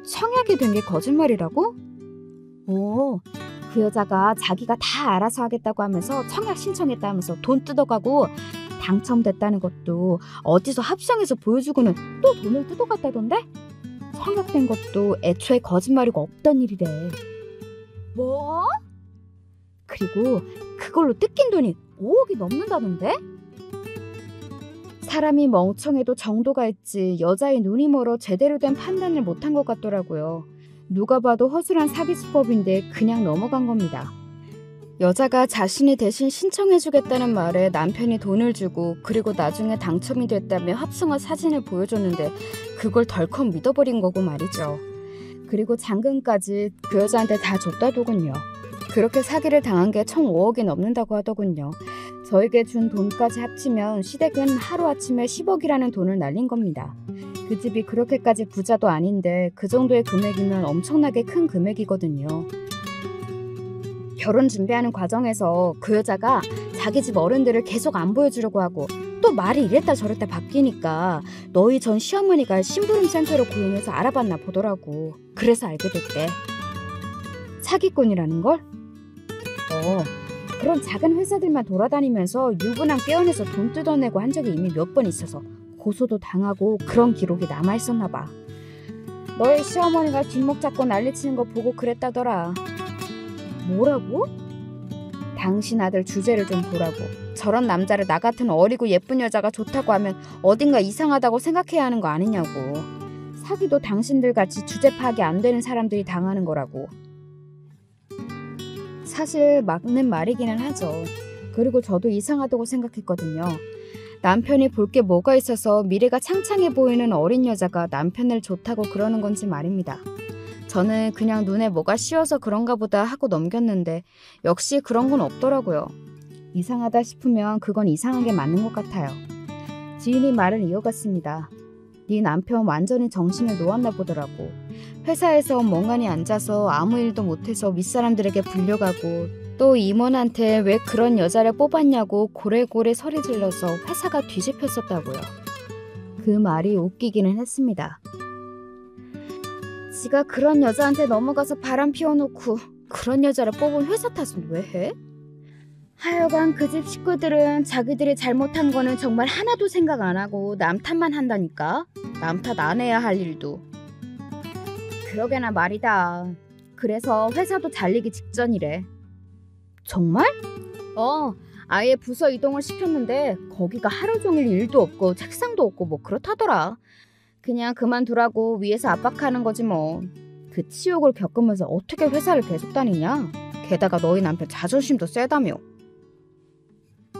A: 청약이 된 게 거짓말이라고? 그 여자가 자기가 다 알아서 하겠다고 하면서 청약 신청했다면서 돈 뜯어가고 당첨됐다는 것도 어디서 합성해서 보여주고는 또 돈을 뜯어갔다던데? 청약된 것도 애초에 거짓말이고 없던 일이래. 뭐? 그리고 그걸로 뜯긴 돈이 5억이 넘는다던데? 사람이 멍청해도 정도가 있지 여자의 눈이 멀어 제대로 된 판단을 못한 것 같더라고요. 누가 봐도 허술한 사기 수법인데 그냥 넘어간 겁니다. 여자가 자신이 대신 신청해주겠다는 말에 남편이 돈을 주고 그리고 나중에 당첨이 됐다며 합성한 사진을 보여줬는데 그걸 덜컥 믿어버린 거고 말이죠. 그리고 잔금까지 그 여자한테 다 줬다더군요. 그렇게 사기를 당한 게 총 5억이 넘는다고 하더군요. 저에게 준 돈까지 합치면 시댁은 하루아침에 10억이라는 돈을 날린 겁니다. 그 집이 그렇게까지 부자도 아닌데 그 정도의 금액이면 엄청나게 큰 금액이거든요. 결혼 준비하는 과정에서 그 여자가 자기 집 어른들을 계속 안 보여주려고 하고 또 말이 이랬다 저랬다 바뀌니까 너희 전 시어머니가 심부름 센터를 고용해서 알아봤나 보더라고. 그래서 알게 됐대. 사기꾼이라는 걸? 그런 작은 회사들만 돌아다니면서 유부남 깨어내서 돈 뜯어내고 한 적이 이미 몇 번 있어서 고소도 당하고 그런 기록이 남아있었나 봐. 너희 시어머니가 뒷목 잡고 난리치는 거 보고 그랬다더라. 뭐라고? 당신 아들 주제를 좀 보라고. 저런 남자를 나 같은 어리고 예쁜 여자가 좋다고 하면 어딘가 이상하다고 생각해야 하는 거 아니냐고. 사기도 당신들 같이 주제 파악이 안 되는 사람들이 당하는 거라고. 사실 맞는 말이기는 하죠. 그리고 저도 이상하다고 생각했거든요. 남편이 볼 게 뭐가 있어서 미래가 창창해 보이는 어린 여자가 남편을 좋다고 그러는 건지 말입니다. 저는 그냥 눈에 뭐가 씌어서 그런가 보다 하고 넘겼는데 역시 그런 건 없더라고요. 이상하다 싶으면 그건 이상한 게 맞는 것 같아요. 지인이 말을 이어갔습니다. 네 남편 완전히 정신을 놓았나 보더라고. 회사에서 멍하니 앉아서 아무 일도 못해서 윗사람들에게 불려가고 또 임원한테 왜 그런 여자를 뽑았냐고 고래고래 소리 질러서 회사가 뒤집혔었다고요. 그 말이 웃기기는 했습니다. 지가 그런 여자한테 넘어가서 바람 피워놓고 그런 여자를 뽑은 회사 탓은 왜 해? 하여간 그 집 식구들은 자기들이 잘못한 거는 정말 하나도 생각 안 하고 남 탓만 한다니까. 남 탓 안 해야 할 일도. 그러게나 말이다. 그래서 회사도 잘리기 직전이래. 정말? 아예 부서 이동을 시켰는데 거기가 하루 종일 일도 없고 책상도 없고 뭐 그렇다더라. 그냥 그만두라고 위에서 압박하는 거지 뭐. 그 치욕을 겪으면서 어떻게 회사를 계속 다니냐? 게다가 너희 남편 자존심도 세다며.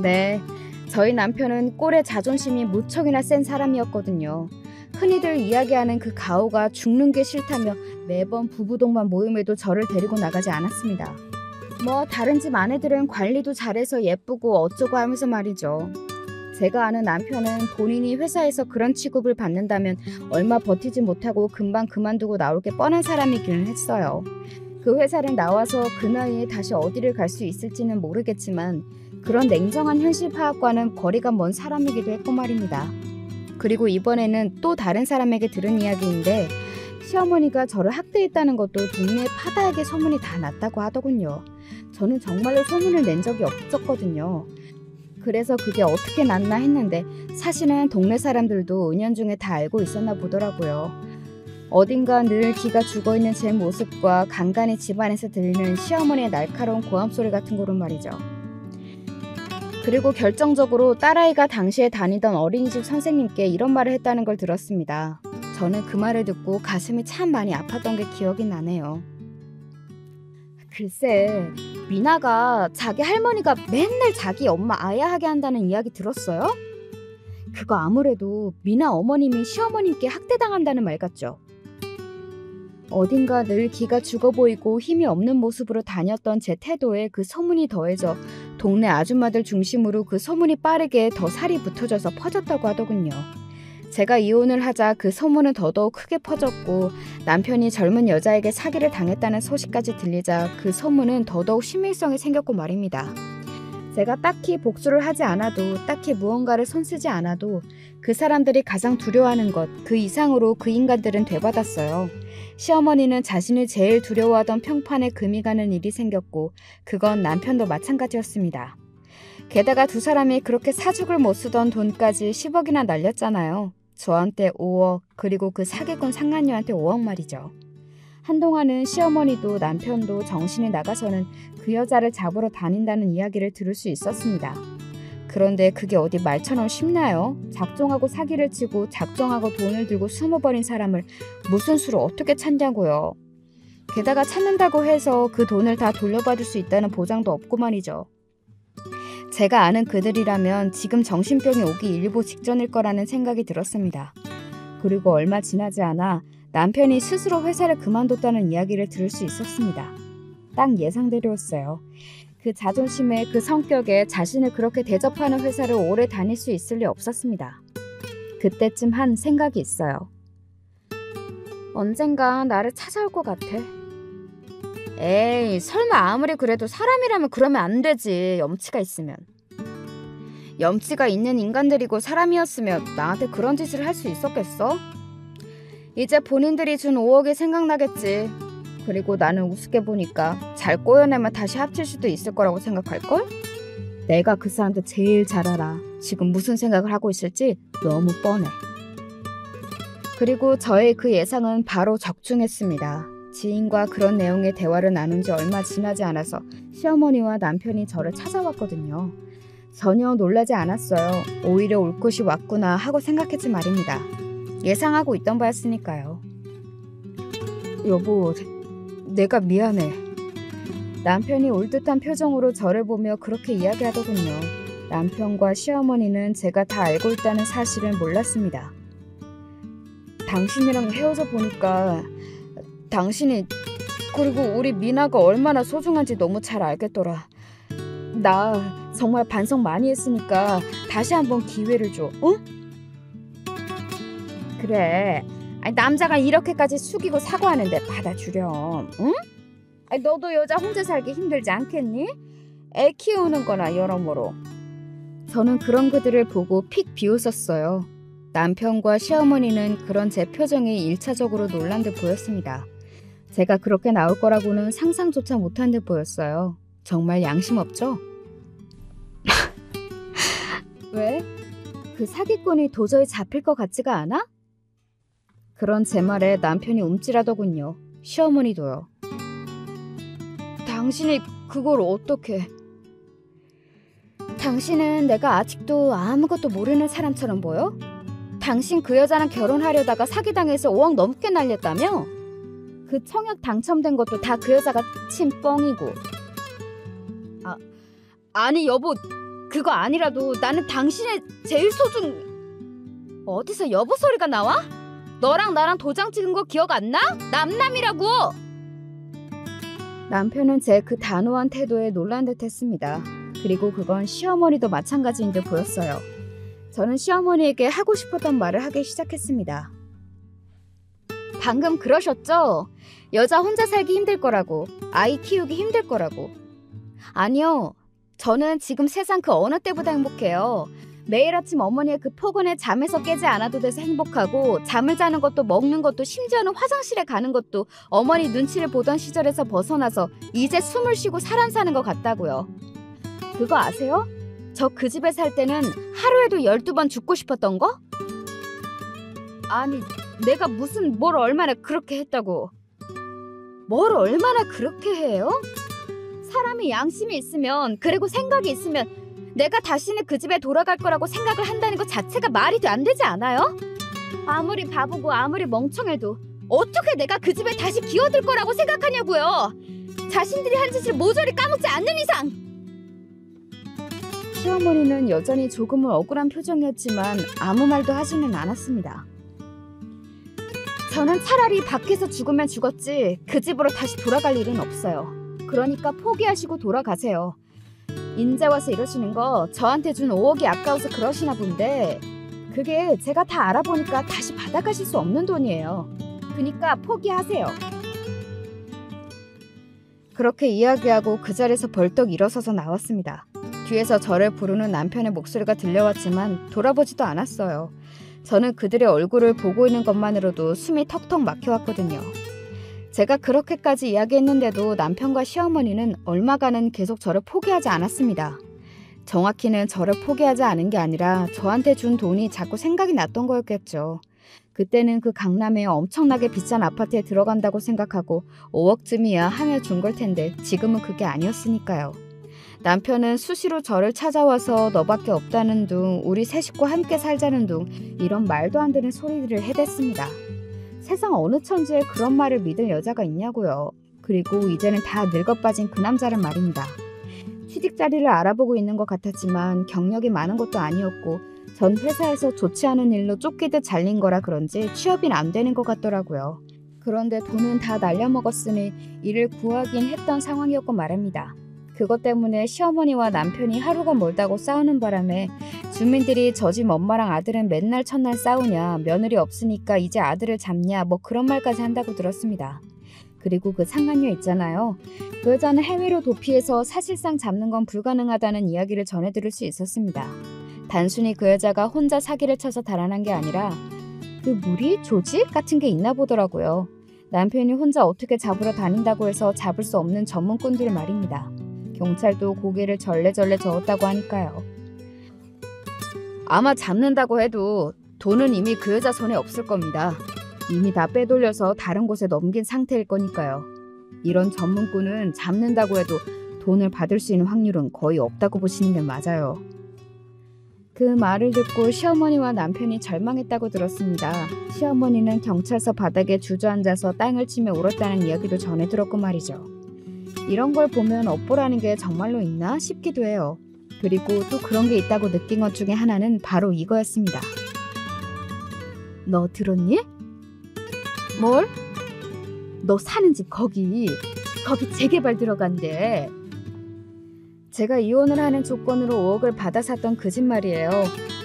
A: 네, 저희 남편은 꼴의 자존심이 무척이나 센 사람이었거든요. 흔히들 이야기하는 그 가오가 죽는 게 싫다며 매번 부부동반 모임에도 저를 데리고 나가지 않았습니다. 뭐 다른 집 아내들은 관리도 잘해서 예쁘고 어쩌고 하면서 말이죠. 제가 아는 남편은 본인이 회사에서 그런 취급을 받는다면 얼마 버티지 못하고 금방 그만두고 나올 게 뻔한 사람이기는 했어요. 그 회사를 나와서 그 나이에 다시 어디를 갈 수 있을지는 모르겠지만 그런 냉정한 현실 파악과는 거리가 먼 사람이기도 했고 말입니다. 그리고 이번에는 또 다른 사람에게 들은 이야기인데 시어머니가 저를 학대했다는 것도 동네 파다하게 소문이 다 났다고 하더군요. 저는 정말로 소문을 낸 적이 없었거든요. 그래서 그게 어떻게 났나 했는데 사실은 동네 사람들도 은연중에 다 알고 있었나 보더라고요. 어딘가 늘 기가 죽어있는 제 모습과 간간히 집안에서 들리는 시어머니의 날카로운 고함소리 같은 거로 말이죠. 그리고 결정적으로 딸아이가 당시에 다니던 어린이집 선생님께 이런 말을 했다는 걸 들었습니다. 저는 그 말을 듣고 가슴이 참 많이 아팠던 게 기억이 나네요. 글쎄, 미나가 자기 할머니가 맨날 자기 엄마 아야하게 한다는 이야기 들었어요? 그거 아무래도 미나 어머님이 시어머님께 학대당한다는 말 같죠? 어딘가 늘 기가 죽어 보이고 힘이 없는 모습으로 다녔던 제 태도에 그 소문이 더해져 동네 아줌마들 중심으로 그 소문이 빠르게 더 살이 붙어져서 퍼졌다고 하더군요. 제가 이혼을 하자 그 소문은 더더욱 크게 퍼졌고 남편이 젊은 여자에게 사기를 당했다는 소식까지 들리자 그 소문은 더더욱 신빙성이 생겼고 말입니다. 제가 딱히 복수를 하지 않아도 딱히 무언가를 손쓰지 않아도 그 사람들이 가장 두려워하는 것 그 이상으로 그 인간들은 되받았어요. 시어머니는 자신이 제일 두려워하던 평판에 금이 가는 일이 생겼고 그건 남편도 마찬가지였습니다. 게다가 두 사람이 그렇게 사죽을 못 쓰던 돈까지 10억이나 날렸잖아요. 저한테 5억 그리고 그 사기꾼 상간녀한테 5억 말이죠. 한동안은 시어머니도 남편도 정신이 나가서는 그 여자를 잡으러 다닌다는 이야기를 들을 수 있었습니다. 그런데 그게 어디 말처럼 쉽나요? 작정하고 사기를 치고 작정하고 돈을 들고 숨어버린 사람을 무슨 수로 어떻게 찾냐고요. 게다가 찾는다고 해서 그 돈을 다 돌려받을 수 있다는 보장도 없고 말이죠. 제가 아는 그들이라면 지금 정신병이 오기 일보 직전일 거라는 생각이 들었습니다. 그리고 얼마 지나지 않아 남편이 스스로 회사를 그만뒀다는 이야기를 들을 수 있었습니다. 딱 예상대로였어요. 그 자존심에 그 성격에 자신을 그렇게 대접하는 회사를 오래 다닐 수 있을 리 없었습니다. 그때쯤 한 생각이 있어요. 언젠가 나를 찾아올 것 같아. 에이, 설마 아무리 그래도 사람이라면 그러면 안 되지. 염치가 있으면. 염치가 있는 인간들이고 사람이었으면 나한테 그런 짓을 할 수 있었겠어? 이제 본인들이 준 5억이 생각나겠지. 그리고 나는 우습게 보니까 잘 꼬여내면 다시 합칠 수도 있을 거라고 생각할걸? 내가 그 사람들 제일 잘 알아. 지금 무슨 생각을 하고 있을지 너무 뻔해. 그리고 저의 그 예상은 바로 적중했습니다. 지인과 그런 내용의 대화를 나눈 지 얼마 지나지 않아서 시어머니와 남편이 저를 찾아왔거든요. 전혀 놀라지 않았어요. 오히려 올 것이 왔구나 하고 생각했지 말입니다. 예상하고 있던 바였으니까요. 여보, 내가 미안해. 남편이 올듯한 표정으로 저를 보며 그렇게 이야기하더군요. 남편과 시어머니는 제가 다 알고 있다는 사실을 몰랐습니다. 당신이랑 헤어져 보니까 당신이 그리고 우리 미나가 얼마나 소중한지 너무 잘 알겠더라. 나 정말 반성 많이 했으니까 다시 한번 기회를 줘. 응? 그래. 아니, 남자가 이렇게까지 숙이고 사과하는데 받아주렴. 응? 아니, 너도 여자 혼자 살기 힘들지 않겠니? 애 키우는 거나 여러모로. 저는 그런 그들을 보고 픽 비웃었어요. 남편과 시어머니는 그런 제 표정에 1차적으로 놀란 듯 보였습니다. 제가 그렇게 나올 거라고는 상상조차 못한 듯 보였어요. 정말 양심 없죠? 왜? 그 사기꾼이 도저히 잡힐 것 같지가 않아? 그런 제 말에 남편이 움찔하더군요. 시어머니도요. 당신이 그걸 어떻게... 당신은 내가 아직도 아무것도 모르는 사람처럼 보여? 당신 그 여자랑 결혼하려다가 사기당해서 5억 넘게 날렸다며? 그 청약 당첨된 것도 다 그 여자가 친 뻥이고. 아니 여보,
B: 그거 아니라도 나는 당신의 제일 어디서 여보 소리가 나와? 너랑 나랑 도장 찍은 거 기억 안 나? 남남이라고!
A: 남편은 제 그 단호한 태도에 놀란 듯 했습니다. 그리고 그건 시어머니도 마찬가지인 듯 보였어요. 저는 시어머니에게 하고 싶었던 말을 하기 시작했습니다.
B: 방금 그러셨죠? 여자 혼자 살기 힘들 거라고, 아이 키우기 힘들 거라고. 아니요, 저는 지금 세상 그 어느 때보다 행복해요. 매일 아침 어머니의 그 포근에 잠에서 깨지 않아도 돼서 행복하고, 잠을 자는 것도 먹는 것도 심지어는 화장실에 가는 것도 어머니 눈치를 보던 시절에서 벗어나서 이제 숨을 쉬고 사는 것 같다고요. 그거 아세요? 저 그 집에 살 때는 하루에도 12번 죽고 싶었던 거? 아니, 내가 뭘 얼마나 그렇게 했다고. 뭘 얼마나 그렇게 해요? 사람이 양심이 있으면, 그리고 생각이 있으면 내가 다시는 그 집에 돌아갈 거라고 생각을 한다는 것 자체가 말이 안 되지 않아요? 아무리 바보고 아무리 멍청해도 어떻게 내가 그 집에 다시 기어들 거라고 생각하냐고요. 자신들이 한 짓을 모조리 까먹지 않는 이상.
A: 시어머니는 여전히 조금은 억울한 표정이었지만 아무 말도 하지는 않았습니다.
B: 저는 차라리 밖에서 죽으면 죽었지 그 집으로 다시 돌아갈 일은 없어요. 그러니까 포기하시고 돌아가세요. 인제 와서 이러시는 거 저한테 준 5억이 아까워서 그러시나 본데, 그게 제가 다 알아보니까 다시 받아가실 수 없는 돈이에요. 그러니까 포기하세요.
A: 그렇게 이야기하고 그 자리에서 벌떡 일어서서 나왔습니다. 뒤에서 저를 부르는 남편의 목소리가 들려왔지만 돌아보지도 않았어요. 저는 그들의 얼굴을 보고 있는 것만으로도 숨이 턱턱 막혀왔거든요. 제가 그렇게까지 이야기했는데도 남편과 시어머니는 얼마간은 계속 저를 포기하지 않았습니다. 정확히는 저를 포기하지 않은 게 아니라 저한테 준 돈이 자꾸 생각이 났던 거였겠죠. 그때는 그 강남에 엄청나게 비싼 아파트에 들어간다고 생각하고 5억쯤이야 하며 준 걸 텐데 지금은 그게 아니었으니까요. 남편은 수시로 저를 찾아와서 너밖에 없다는 둥, 우리 세 식구 함께 살자는 둥, 이런 말도 안 되는 소리들을 해댔습니다. 세상 어느 천지에 그런 말을 믿을 여자가 있냐고요. 그리고 이제는 다 늙어빠진 그 남자란 말입니다. 취직 자리를 알아보고 있는 것 같았지만 경력이 많은 것도 아니었고 전 회사에서 좋지 않은 일로 쫓기듯 잘린 거라 그런지 취업이 안 되는 것 같더라고요. 그런데 돈은 다 날려먹었으니 일을 구하긴 했던 상황이었고 말입니다. 그것 때문에 시어머니와 남편이 하루가 멀다고 싸우는 바람에 주민들이 저 집 엄마랑 아들은 맨날 첫날 싸우냐, 며느리 없으니까 이제 아들을 잡냐, 뭐 그런 말까지 한다고 들었습니다. 그리고 그 상간녀 있잖아요. 그 여자는 해외로 도피해서 사실상 잡는 건 불가능하다는 이야기를 전해 들을 수 있었습니다. 단순히 그 여자가 혼자 사기를 쳐서 달아난 게 아니라 그 무리, 조직 같은 게 있나 보더라고요. 남편이 혼자 어떻게 잡으러 다닌다고 해서 잡을 수 없는 전문꾼들 말입니다. 경찰도 고개를 절레절레 저었다고 하니까요. 아마 잡는다고 해도 돈은 이미 그 여자 손에 없을 겁니다. 이미 다 빼돌려서 다른 곳에 넘긴 상태일 거니까요. 이런 전문꾼은 잡는다고 해도 돈을 받을 수 있는 확률은 거의 없다고 보시는 게 맞아요. 그 말을 듣고 시어머니와 남편이 절망했다고 들었습니다. 시어머니는 경찰서 바닥에 주저앉아서 땅을 치며 울었다는 이야기도 전해 들었고 말이죠. 이런 걸 보면 업보라는 게 정말로 있나 싶기도 해요. 그리고 또 그런 게 있다고 느낀 것 중에 하나는 바로 이거였습니다. 너 들었니? 뭘? 너 사는 집 거기 재개발 들어간대. 제가 이혼을 하는 조건으로 5억을 받아 샀던 그 집 말이에요.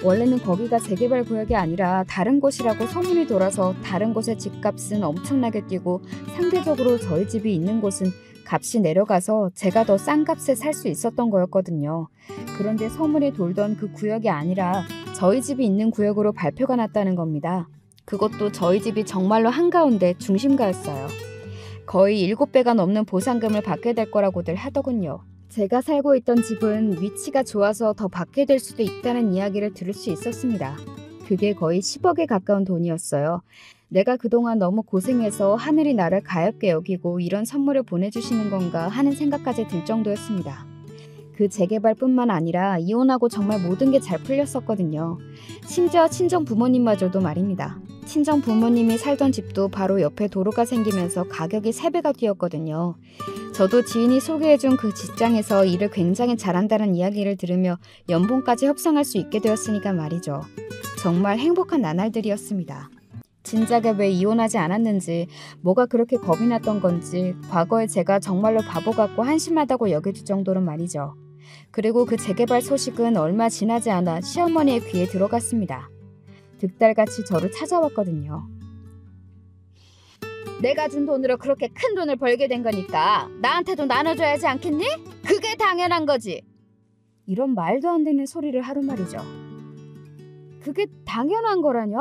A: 원래는 거기가 재개발 구역이 아니라 다른 곳이라고 소문이 돌아서 다른 곳의 집값은 엄청나게 뛰고 상대적으로 저희 집이 있는 곳은 값이 내려가서 제가 더 싼 값에 살 수 있었던 거였거든요. 그런데 소문이 돌던 그 구역이 아니라 저희 집이 있는 구역으로 발표가 났다는 겁니다. 그것도 저희 집이 정말로 한가운데 중심가였어요. 거의 7배가 넘는 보상금을 받게 될 거라고들 하더군요. 제가 살고 있던 집은 위치가 좋아서 더 받게 될 수도 있다는 이야기를 들을 수 있었습니다. 그게 거의 10억에 가까운 돈이었어요. 내가 그동안 너무 고생해서 하늘이 나를 가엾게 여기고 이런 선물을 보내주시는 건가 하는 생각까지 들 정도였습니다. 그 재개발뿐만 아니라 이혼하고 정말 모든 게 잘 풀렸었거든요. 심지어 친정 부모님마저도 말입니다. 친정 부모님이 살던 집도 바로 옆에 도로가 생기면서 가격이 3배가 뛰었거든요. 저도 지인이 소개해준 그 직장에서 일을 굉장히 잘한다는 이야기를 들으며 연봉까지 협상할 수 있게 되었으니까 말이죠. 정말 행복한 나날들이었습니다. 진작에 왜 이혼하지 않았는지, 뭐가 그렇게 겁이 났던 건지 과거에 제가 정말로 바보 같고 한심하다고 여겨질 정도로 말이죠. 그리고 그 재개발 소식은 얼마 지나지 않아 시어머니의 귀에 들어갔습니다. 득달같이 저를 찾아왔거든요.
B: 내가 준 돈으로 그렇게 큰 돈을 벌게 된 거니까 나한테도 나눠줘야지 않겠니? 그게 당연한 거지.
A: 이런 말도 안 되는 소리를 하루 말이죠. 그게 당연한 거라뇨?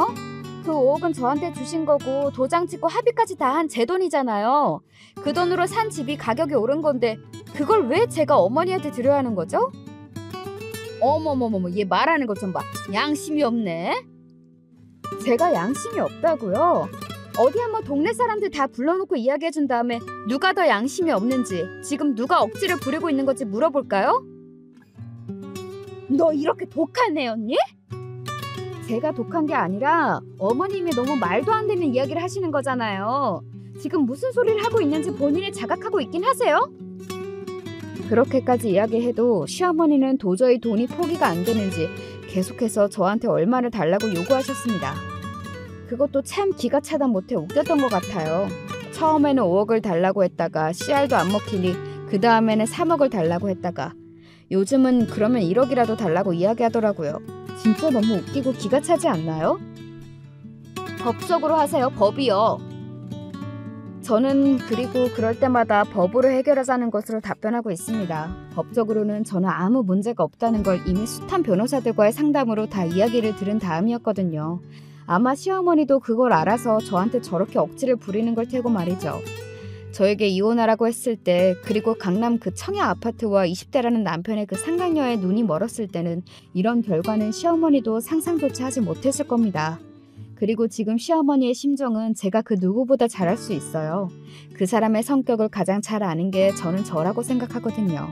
A: 그 5억은 저한테 주신 거고 도장 찍고 합의까지 다 한 제 돈이잖아요. 그 돈으로 산 집이 가격이 오른 건데 그걸 왜 제가 어머니한테 드려야 하는 거죠?
B: 어머머머머, 얘 말하는 것 좀 봐. 양심이 없네.
A: 제가 양심이 없다고요? 어디 한번 동네 사람들 다 불러놓고 이야기해준 다음에 누가 더 양심이 없는지, 지금 누가 억지를 부리고 있는 건지 물어볼까요?
B: 너 이렇게 독한 애였니?
A: 제가 독한 게 아니라 어머님이 너무 말도 안 되는 이야기를 하시는 거잖아요. 지금 무슨 소리를 하고 있는지 본인이 자각하고 있긴 하세요? 그렇게까지 이야기해도 시어머니는 도저히 돈이 포기가 안 되는지 계속해서 저한테 얼마를 달라고 요구하셨습니다. 그것도 참 기가 차다 못해 웃겼던 것 같아요. 처음에는 5억을 달라고 했다가 씨알도 안 먹히니 그 다음에는 3억을 달라고 했다가 요즘은 그러면 1억이라도 달라고 이야기하더라고요. 진짜 너무 웃기고 기가 차지 않나요?
B: 법적으로 하세요. 법이요.
A: 저는 그리고 그럴 때마다 법으로 해결하자는 것으로 답변하고 있습니다. 법적으로는 저는 아무 문제가 없다는 걸 이미 숱한 변호사들과의 상담으로 다 이야기를 들은 다음이었거든요. 아마 시어머니도 그걸 알아서 저한테 저렇게 억지를 부리는 걸 테고 말이죠. 저에게 이혼하라고 했을 때, 그리고 강남 그 청약 아파트와 20대라는 남편의 그 상간녀의 눈이 멀었을 때는 이런 결과는 시어머니도 상상조차 하지 못했을 겁니다. 그리고 지금 시어머니의 심정은 제가 그 누구보다 잘 알 수 있어요. 그 사람의 성격을 가장 잘 아는 게 저는 저라고 생각하거든요.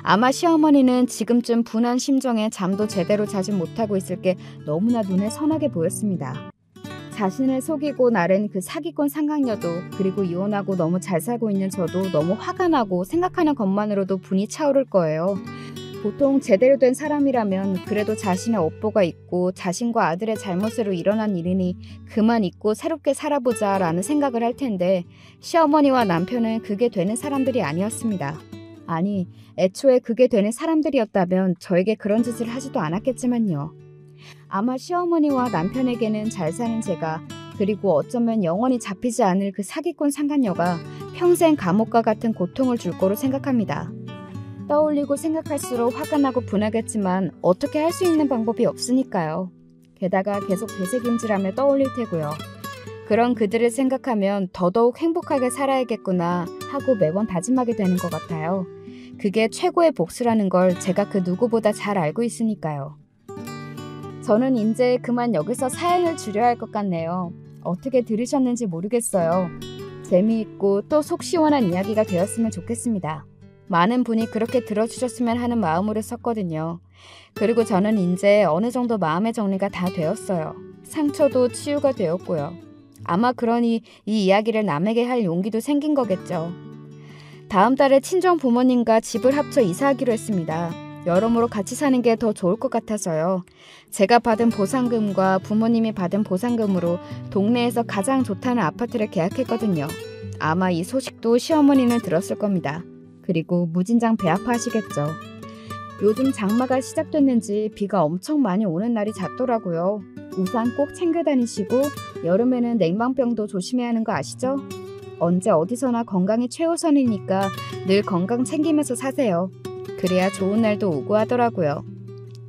A: 아마 시어머니는 지금쯤 분한 심정에 잠도 제대로 자지 못하고 있을 게 너무나 눈에 선하게 보였습니다. 자신을 속이고 나른 그 사기꾼 상간녀도, 그리고 이혼하고 너무 잘 살고 있는 저도 너무 화가 나고 생각하는 것만으로도 분이 차오를 거예요. 보통 제대로 된 사람이라면 그래도 자신의 업보가 있고 자신과 아들의 잘못으로 일어난 일이니 그만 잊고 새롭게 살아보자 라는 생각을 할 텐데, 시어머니와 남편은 그게 되는 사람들이 아니었습니다. 아니, 애초에 그게 되는 사람들이었다면 저에게 그런 짓을 하지도 않았겠지만요. 아마 시어머니와 남편에게는 잘 사는 제가, 그리고 어쩌면 영원히 잡히지 않을 그 사기꾼 상간녀가 평생 감옥과 같은 고통을 줄 거로 생각합니다. 떠올리고 생각할수록 화가 나고 분하겠지만 어떻게 할 수 있는 방법이 없으니까요. 게다가 계속 되새김질하며 떠올릴 테고요. 그런 그들을 생각하면 더더욱 행복하게 살아야겠구나 하고 매번 다짐하게 되는 것 같아요. 그게 최고의 복수라는 걸 제가 그 누구보다 잘 알고 있으니까요. 저는 이제 그만 여기서 사연을 줄여야 할 것 같네요. 어떻게 들으셨는지 모르겠어요. 재미있고 또 속 시원한 이야기가 되었으면 좋겠습니다. 많은 분이 그렇게 들어주셨으면 하는 마음으로 썼거든요. 그리고 저는 이제 어느 정도 마음의 정리가 다 되었어요. 상처도 치유가 되었고요. 아마 그러니 이 이야기를 남에게 할 용기도 생긴 거겠죠. 다음 달에 친정 부모님과 집을 합쳐 이사하기로 했습니다. 여러모로 같이 사는 게 더 좋을 것 같아서요. 제가 받은 보상금과 부모님이 받은 보상금으로 동네에서 가장 좋다는 아파트를 계약했거든요. 아마 이 소식도 시어머니는 들었을 겁니다. 그리고 무진장 배 아파하시겠죠. 요즘 장마가 시작됐는지 비가 엄청 많이 오는 날이 잦더라고요. 우산 꼭 챙겨 다니시고 여름에는 냉방병도 조심해야 하는 거 아시죠? 언제 어디서나 건강이 최우선이니까 늘 건강 챙기면서 사세요. 그래야 좋은 날도 오고 하더라고요.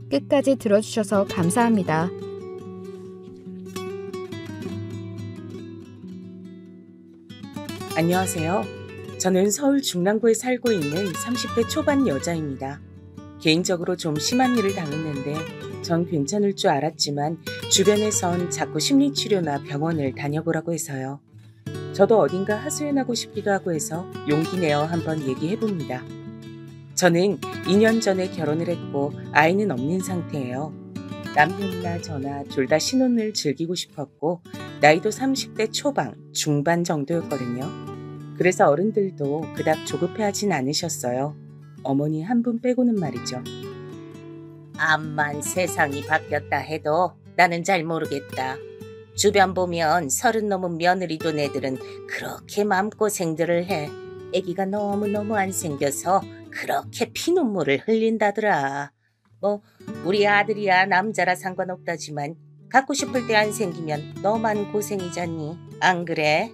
A: 끝까지 들어주셔서 감사합니다.
C: 안녕하세요. 저는 서울 중랑구에 살고 있는 30대 초반 여자입니다. 개인적으로 좀 심한 일을 당했는데 전 괜찮을 줄 알았지만 주변에선 자꾸 심리치료나 병원을 다녀보라고 해서요. 저도 어딘가 하소연하고 싶기도 하고 해서 용기 내어 한번 얘기해봅니다. 저는 2년 전에 결혼을 했고 아이는 없는 상태예요. 남편이나 저나 둘 다 신혼을 즐기고 싶었고 나이도 30대 초반, 중반 정도였거든요. 그래서 어른들도 그닥 조급해하진 않으셨어요. 어머니 한 분 빼고는 말이죠. 암만 세상이 바뀌었다 해도 나는 잘 모르겠다. 주변 보면 30 넘은 며느리 둔 애들은 그렇게 마음고생들을 해. 애기가 너무너무 안 생겨서 그렇게 피눈물을 흘린다더라. 뭐 우리 아들이야 남자라 상관없다지만 갖고 싶을 때 안 생기면 너만 고생이잖니. 안 그래?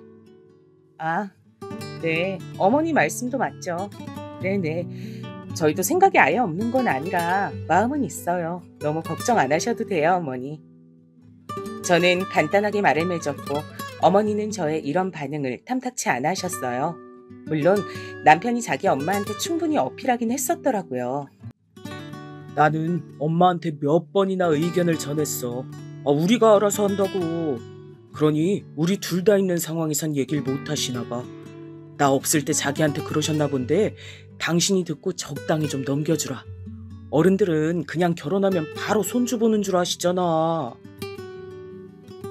C: 아, 네. 어머니 말씀도 맞죠. 네네. 저희도 생각이 아예 없는 건 아니라 마음은 있어요. 너무 걱정 안 하셔도 돼요, 어머니. 저는 간단하게 말을 맺었고 어머니는 저의 이런 반응을 탐탁치 않아 하셨어요. 물론 남편이 자기 엄마한테 충분히 어필하긴 했었더라고요.
D: 나는 엄마한테 몇 번이나 의견을 전했어. 우리가 알아서 한다고. 그러니 우리 둘 다 있는 상황에선 얘기를 못 하시나 봐. 나 없을 때 자기한테 그러셨나 본데 당신이 듣고 적당히 좀 넘겨주라. 어른들은 그냥 결혼하면 바로 손주 보는 줄 아시잖아.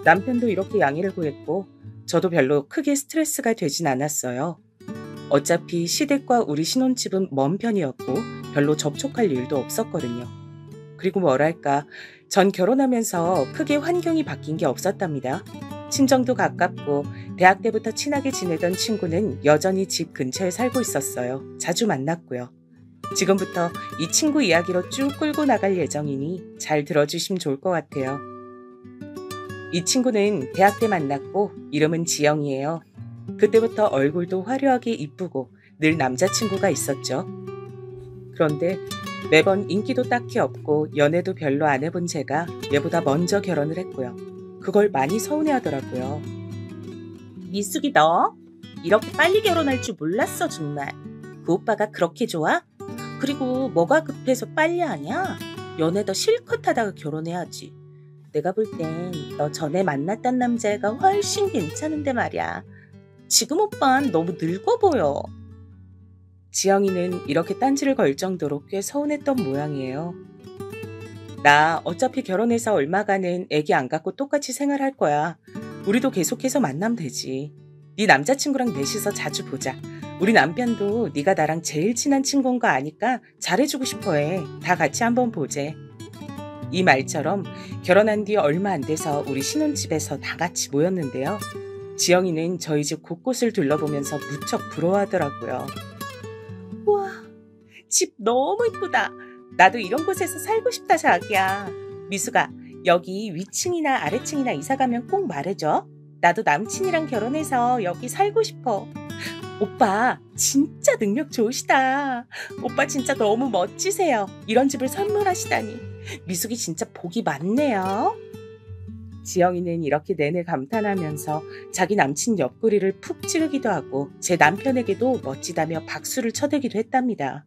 C: 남편도 이렇게 양해를 구했고 저도 별로 크게 스트레스가 되진 않았어요. 어차피 시댁과 우리 신혼집은 먼 편이었고 별로 접촉할 일도 없었거든요. 그리고 뭐랄까, 전 결혼하면서 크게 환경이 바뀐 게 없었답니다. 친정도 가깝고 대학 때부터 친하게 지내던 친구는 여전히 집 근처에 살고 있었어요. 자주 만났고요. 지금부터 이 친구 이야기로 쭉 끌고 나갈 예정이니 잘 들어주시면 좋을 것 같아요. 이 친구는 대학 때 만났고 이름은 지영이에요. 그때부터 얼굴도 화려하게 이쁘고 늘 남자친구가 있었죠. 그런데 매번 인기도 딱히 없고 연애도 별로 안 해본 제가 얘보다 먼저 결혼을 했고요. 그걸 많이 서운해하더라고요. 미숙이 너 이렇게 빨리 결혼할 줄 몰랐어 정말. 그 오빠가 그렇게 좋아? 그리고 뭐가 급해서 빨리 하냐? 연애도 실컷 하다가 결혼해야지. 내가 볼 땐 너 전에 만났던 남자애가 훨씬 괜찮은데 말이야. 지금 오빠는 너무 늙어 보여. 지영이는 이렇게 딴지를 걸 정도로 꽤 서운했던 모양이에요. 나 어차피 결혼해서 얼마간은 애기 안 갖고 똑같이 생활할 거야. 우리도 계속해서 만나면 되지. 네 남자친구랑 넷이서 자주 보자. 우리 남편도 네가 나랑 제일 친한 친구인 거 아니까 잘해주고 싶어해. 다 같이 한번 보재. 이 말처럼 결혼한 뒤 얼마 안 돼서 우리 신혼집에서 다 같이 모였는데요. 지영이는 저희 집 곳곳을 둘러보면서 무척 부러워하더라고요. 우와, 집 너무 이쁘다. 나도 이런 곳에서 살고 싶다 자기야. 미숙아, 여기 위층이나 아래층이나 이사 가면 꼭 말해줘. 나도 남친이랑 결혼해서 여기 살고 싶어. 오빠 진짜 능력 좋으시다. 오빠 진짜 너무 멋지세요. 이런 집을 선물하시다니. 미숙이 진짜 복이 많네요. 지영이는 이렇게 내내 감탄하면서 자기 남친 옆구리를 푹 찌르기도 하고 제 남편에게도 멋지다며 박수를 쳐대기도 했답니다.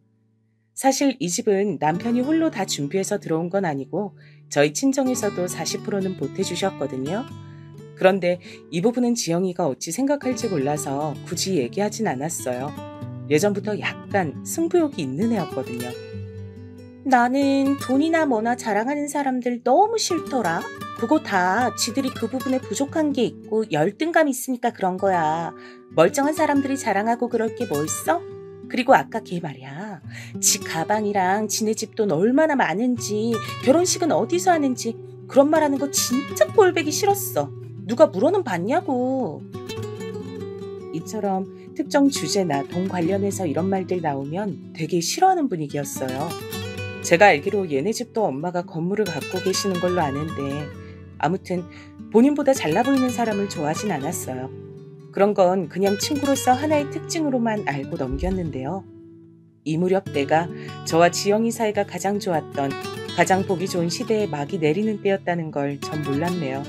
C: 사실 이 집은 남편이 홀로 다 준비해서 들어온 건 아니고 저희 친정에서도 40%는 보태주셨거든요. 그런데 이 부분은 지영이가 어찌 생각할지 몰라서 굳이 얘기하진 않았어요. 예전부터 약간 승부욕이 있는 애였거든요. 나는 돈이나 뭐나 자랑하는 사람들 너무 싫더라. 그거 다 지들이 그 부분에 부족한 게 있고 열등감 있으니까 그런 거야. 멀쩡한 사람들이 자랑하고 그럴 게 뭐 있어? 그리고 아까 걔 말이야. 지 가방이랑 지네 집 돈 얼마나 많은지, 결혼식은 어디서 하는지 그런 말 하는 거 진짜 꼴보기 싫었어. 누가 물어는 봤냐고. 이처럼 특정 주제나 돈 관련해서 이런 말들 나오면 되게 싫어하는 분위기였어요. 제가 알기로 얘네 집도 엄마가 건물을 갖고 계시는 걸로 아는데 아무튼 본인보다 잘나 보이는 사람을 좋아하진 않았어요. 그런 건 그냥 친구로서 하나의 특징으로만 알고 넘겼는데요. 이 무렵 때가 저와 지영이 사이가 가장 좋았던, 가장 보기 좋은 시대에 막이 내리는 때였다는 걸 전 몰랐네요.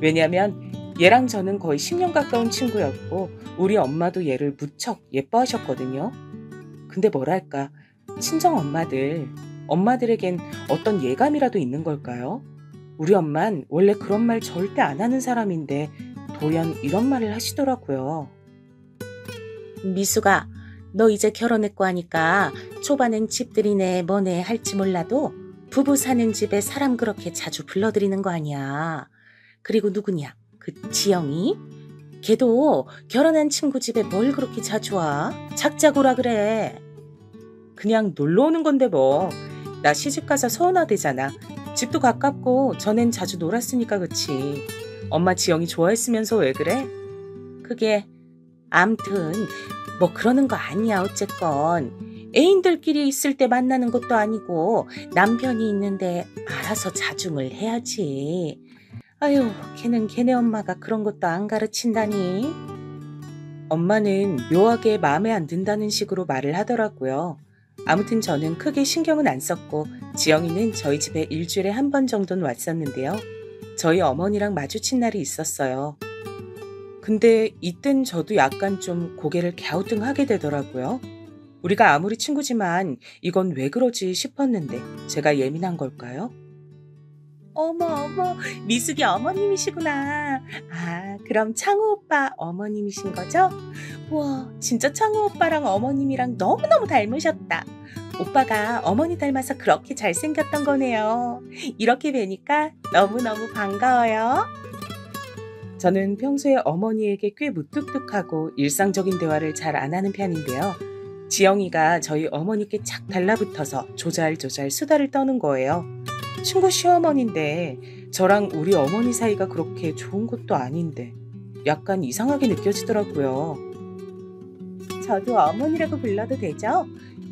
C: 왜냐면 얘랑 저는 거의 10년 가까운 친구였고 우리 엄마도 얘를 무척 예뻐하셨거든요. 근데 뭐랄까, 친정 엄마들에겐 어떤 예감이라도 있는 걸까요? 우리 엄만 원래 그런 말 절대 안 하는 사람인데 돌연 이런 말을 하시더라고요. 미숙아, 너 이제 결혼했고 하니까 초반엔 집들이네 뭐네 할지 몰라도 부부 사는 집에 사람 그렇게 자주 불러들이는 거 아니야. 그리고 누구냐? 그 지영이? 걔도 결혼한 친구 집에 뭘 그렇게 자주 와? 작자고라 그래.
D: 그냥 놀러 오는 건데 뭐. 나 시집가서 서운하대잖아. 집도 가깝고 전엔 자주 놀았으니까 그치. 엄마 지영이 좋아했으면서 왜 그래?
C: 그게 암튼 뭐 그러는 거 아니야 어쨌건. 애인들끼리 있을 때 만나는 것도 아니고 남편이 있는데 알아서 자중을 해야지. 아유, 걔는 걔네 엄마가 그런 것도 안 가르친다니.
D: 엄마는 묘하게 마음에 안 든다는 식으로 말을 하더라고요. 아무튼 저는 크게 신경은 안 썼고 지영이는 저희 집에 일주일에 한 번 정도는 왔었는데요. 저희 어머니랑 마주친 날이 있었어요. 근데 이땐 저도 약간 좀 고개를 갸우뚱하게 되더라고요. 우리가 아무리 친구지만 이건 왜 그러지 싶었는데 제가 예민한 걸까요?
C: 어머, 미숙이 어머님이시구나. 아, 그럼 창우 오빠 어머님이신 거죠? 우와, 진짜 창우 오빠랑 어머님이랑 너무너무 닮으셨다. 오빠가 어머니 닮아서 그렇게 잘생겼던 거네요. 이렇게 뵈니까 너무너무 반가워요.
D: 저는 평소에 어머니에게 꽤 무뚝뚝하고 일상적인 대화를 잘 안 하는 편인데요. 지영이가 저희 어머니께 착 달라붙어서 조잘조잘 수다를 떠는 거예요. 친구 시어머니인데 저랑 우리 어머니 사이가 그렇게 좋은 것도 아닌데 약간 이상하게 느껴지더라고요.
C: 저도 어머니라고 불러도 되죠?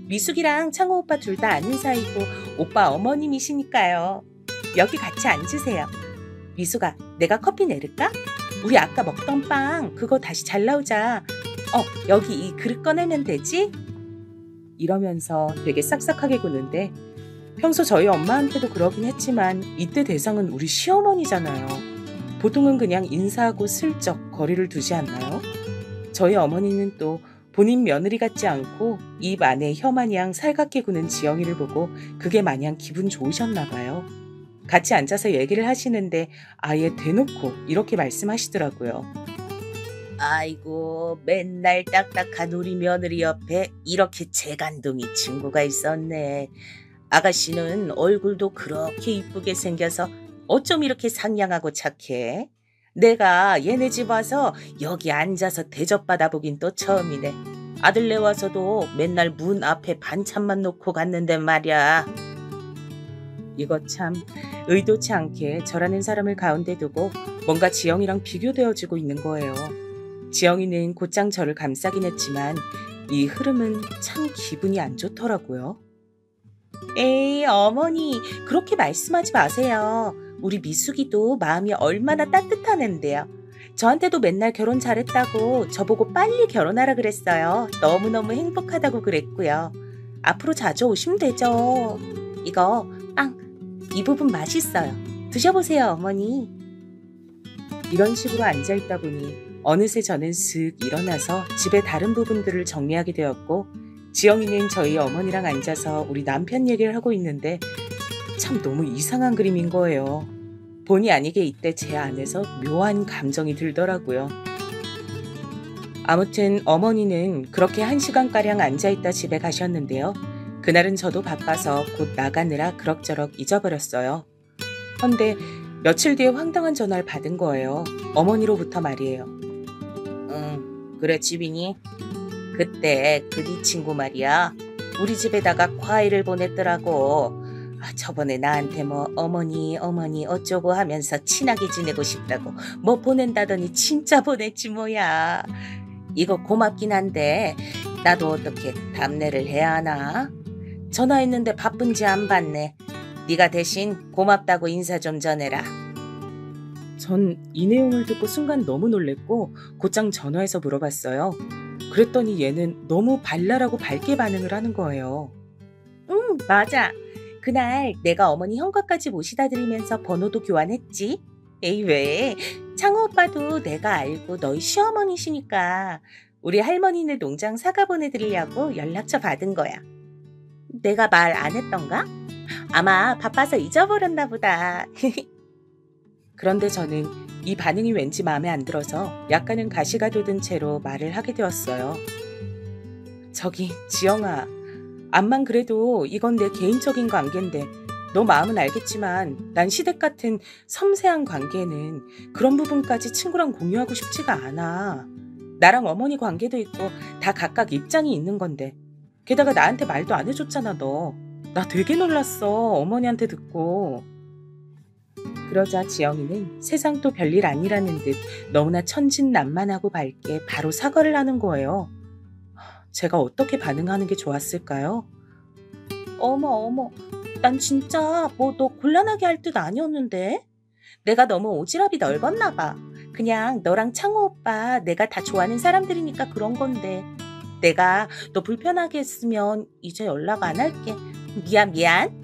C: 미숙이랑 창호 오빠 둘 다 아는 사이고 오빠 어머님이시니까요. 여기 같이 앉으세요. 미숙아, 내가 커피 내릴까? 우리 아까 먹던 빵 그거 다시 잘 나오자. 여기 이 그릇 꺼내면 되지?
D: 이러면서 되게 싹싹하게 구는데 평소 저희 엄마한테도 그러긴 했지만 이때 대상은 우리 시어머니잖아요. 보통은 그냥 인사하고 슬쩍 거리를 두지 않나요? 저희 어머니는 또 본인 며느리 같지 않고 입 안에 혀 마냥 살갑게 구는 지영이를 보고 그게 마냥 기분 좋으셨나 봐요. 같이 앉아서 얘기를 하시는데 아예 대놓고 이렇게 말씀하시더라고요.
C: 아이고, 맨날 딱딱한 우리 며느리 옆에 이렇게 재간둥이 친구가 있었네. 아가씨는 얼굴도 그렇게 이쁘게 생겨서 어쩜 이렇게 상냥하고 착해? 내가 얘네 집 와서 여기 앉아서 대접받아 보긴 또 처음이네. 아들네 와서도 맨날 문 앞에 반찬만 놓고 갔는데 말이야.
D: 이거 참 의도치 않게 저라는 사람을 가운데 두고 뭔가 지영이랑 비교되어지고 있는 거예요. 지영이는 곧장 저를 감싸긴 했지만 이 흐름은 참 기분이 안 좋더라고요.
C: 에이, 어머니, 그렇게 말씀하지 마세요. 우리 미숙이도 마음이 얼마나 따뜻한 앤데요. 저한테도 맨날 결혼 잘했다고 저보고 빨리 결혼하라 그랬어요. 너무너무 행복하다고 그랬고요. 앞으로 자주 오시면 되죠. 이거 빵, 이 부분 맛있어요. 드셔보세요, 어머니.
D: 이런 식으로 앉아있다 보니 어느새 저는 슥 일어나서 집의 다른 부분들을 정리하게 되었고 지영이는 저희 어머니랑 앉아서 우리 남편 얘기를 하고 있는데 참 너무 이상한 그림인 거예요. 본의 아니게 이때 제 안에서 묘한 감정이 들더라고요. 아무튼 어머니는 그렇게 1시간가량 앉아있다 집에 가셨는데요. 그날은 저도 바빠서 곧 나가느라 그럭저럭 잊어버렸어요. 헌데 며칠 뒤에 황당한 전화를 받은 거예요. 어머니로부터 말이에요.
C: 응, 그래 집이니? 그때 그 네 친구 말이야. 우리 집에다가 과일을 보냈더라고. 저번에 나한테 뭐 어머니 어쩌고 하면서 친하게 지내고 싶다고 뭐 보낸다더니 진짜 보냈지 뭐야. 이거 고맙긴 한데 나도 어떻게 답례를 해야 하나? 전화했는데 바쁜지 안 받네. 네가 대신 고맙다고 인사 좀 전해라.
D: 전 이 내용을 듣고 순간 너무 놀랬고 곧장 전화해서 물어봤어요. 그랬더니 얘는 너무 발랄하고 밝게 반응을 하는 거예요.
C: 응, 맞아. 그날 내가 어머니 형과까지 모시다 드리면서 번호도 교환했지. 에이 왜? 창호 오빠도 내가 알고 너희 시어머니시니까 우리 할머니네 농장 사과 보내드리려고 연락처 받은 거야. 내가 말 안 했던가? 아마 바빠서 잊어버렸나 보다.
D: 그런데 저는 이 반응이 왠지 마음에 안 들어서 약간은 가시가 돋은 채로 말을 하게 되었어요. 저기 지영아, 암만 그래도 이건 내 개인적인 관계인데
C: 너 마음은 알겠지만 난 시댁 같은 섬세한 관계는 그런 부분까지 친구랑 공유하고 싶지가 않아. 나랑 어머니 관계도 있고 다 각각 입장이 있는 건데. 게다가 나한테 말도 안 해줬잖아, 너. 나 되게 놀랐어, 어머니한테 듣고. 그러자 지영이는 세상도 별일 아니라는 듯 너무나 천진난만하고 밝게 바로 사과를 하는 거예요. 제가 어떻게 반응하는 게 좋았을까요? 어머, 난 진짜 뭐 너 곤란하게 할 뜻 아니었는데? 내가 너무 오지랖이 넓었나 봐. 그냥 너랑 창호 오빠 내가 다 좋아하는 사람들이니까 그런 건데. 내가 너 불편하게 했으면 이제 연락 안 할게. 미안.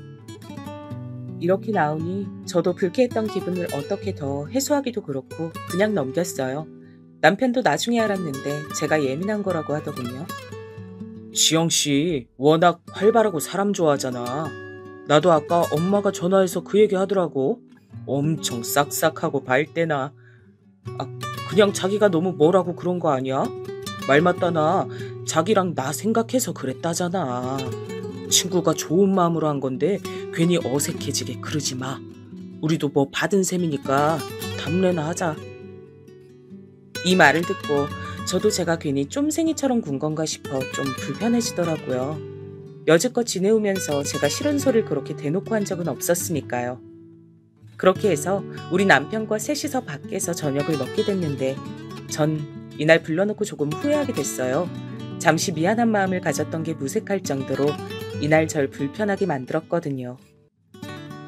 C: 이렇게 나오니 저도 불쾌했던 기분을 어떻게 더 해소하기도 그렇고 그냥 넘겼어요. 남편도 나중에 알았는데 제가 예민한 거라고 하더군요.
D: 지영씨 워낙 활발하고 사람 좋아하잖아. 나도 아까 엄마가 전화해서 그 얘기 하더라고. 엄청 싹싹하고 밝대나. 그냥 자기가 너무 뭐라고 그런 거 아니야? 말 맞다나 자기랑 나 생각해서 그랬다잖아. 친구가 좋은 마음으로 한 건데 괜히 어색해지게 그러지 마. 우리도 뭐 받은 셈이니까 담례나 하자.
C: 이 말을 듣고 저도 제가 괜히 쫌생이처럼 군 건가 싶어 좀 불편해지더라고요. 여지껏 지내오면서 제가 싫은 소리를 그렇게 대놓고 한 적은 없었으니까요. 그렇게 해서 우리 남편과 셋이서 밖에서 저녁을 먹게 됐는데 전 이날 불러놓고 조금 후회하게 됐어요. 잠시 미안한 마음을 가졌던 게 무색할 정도로 이날 절 불편하게 만들었거든요.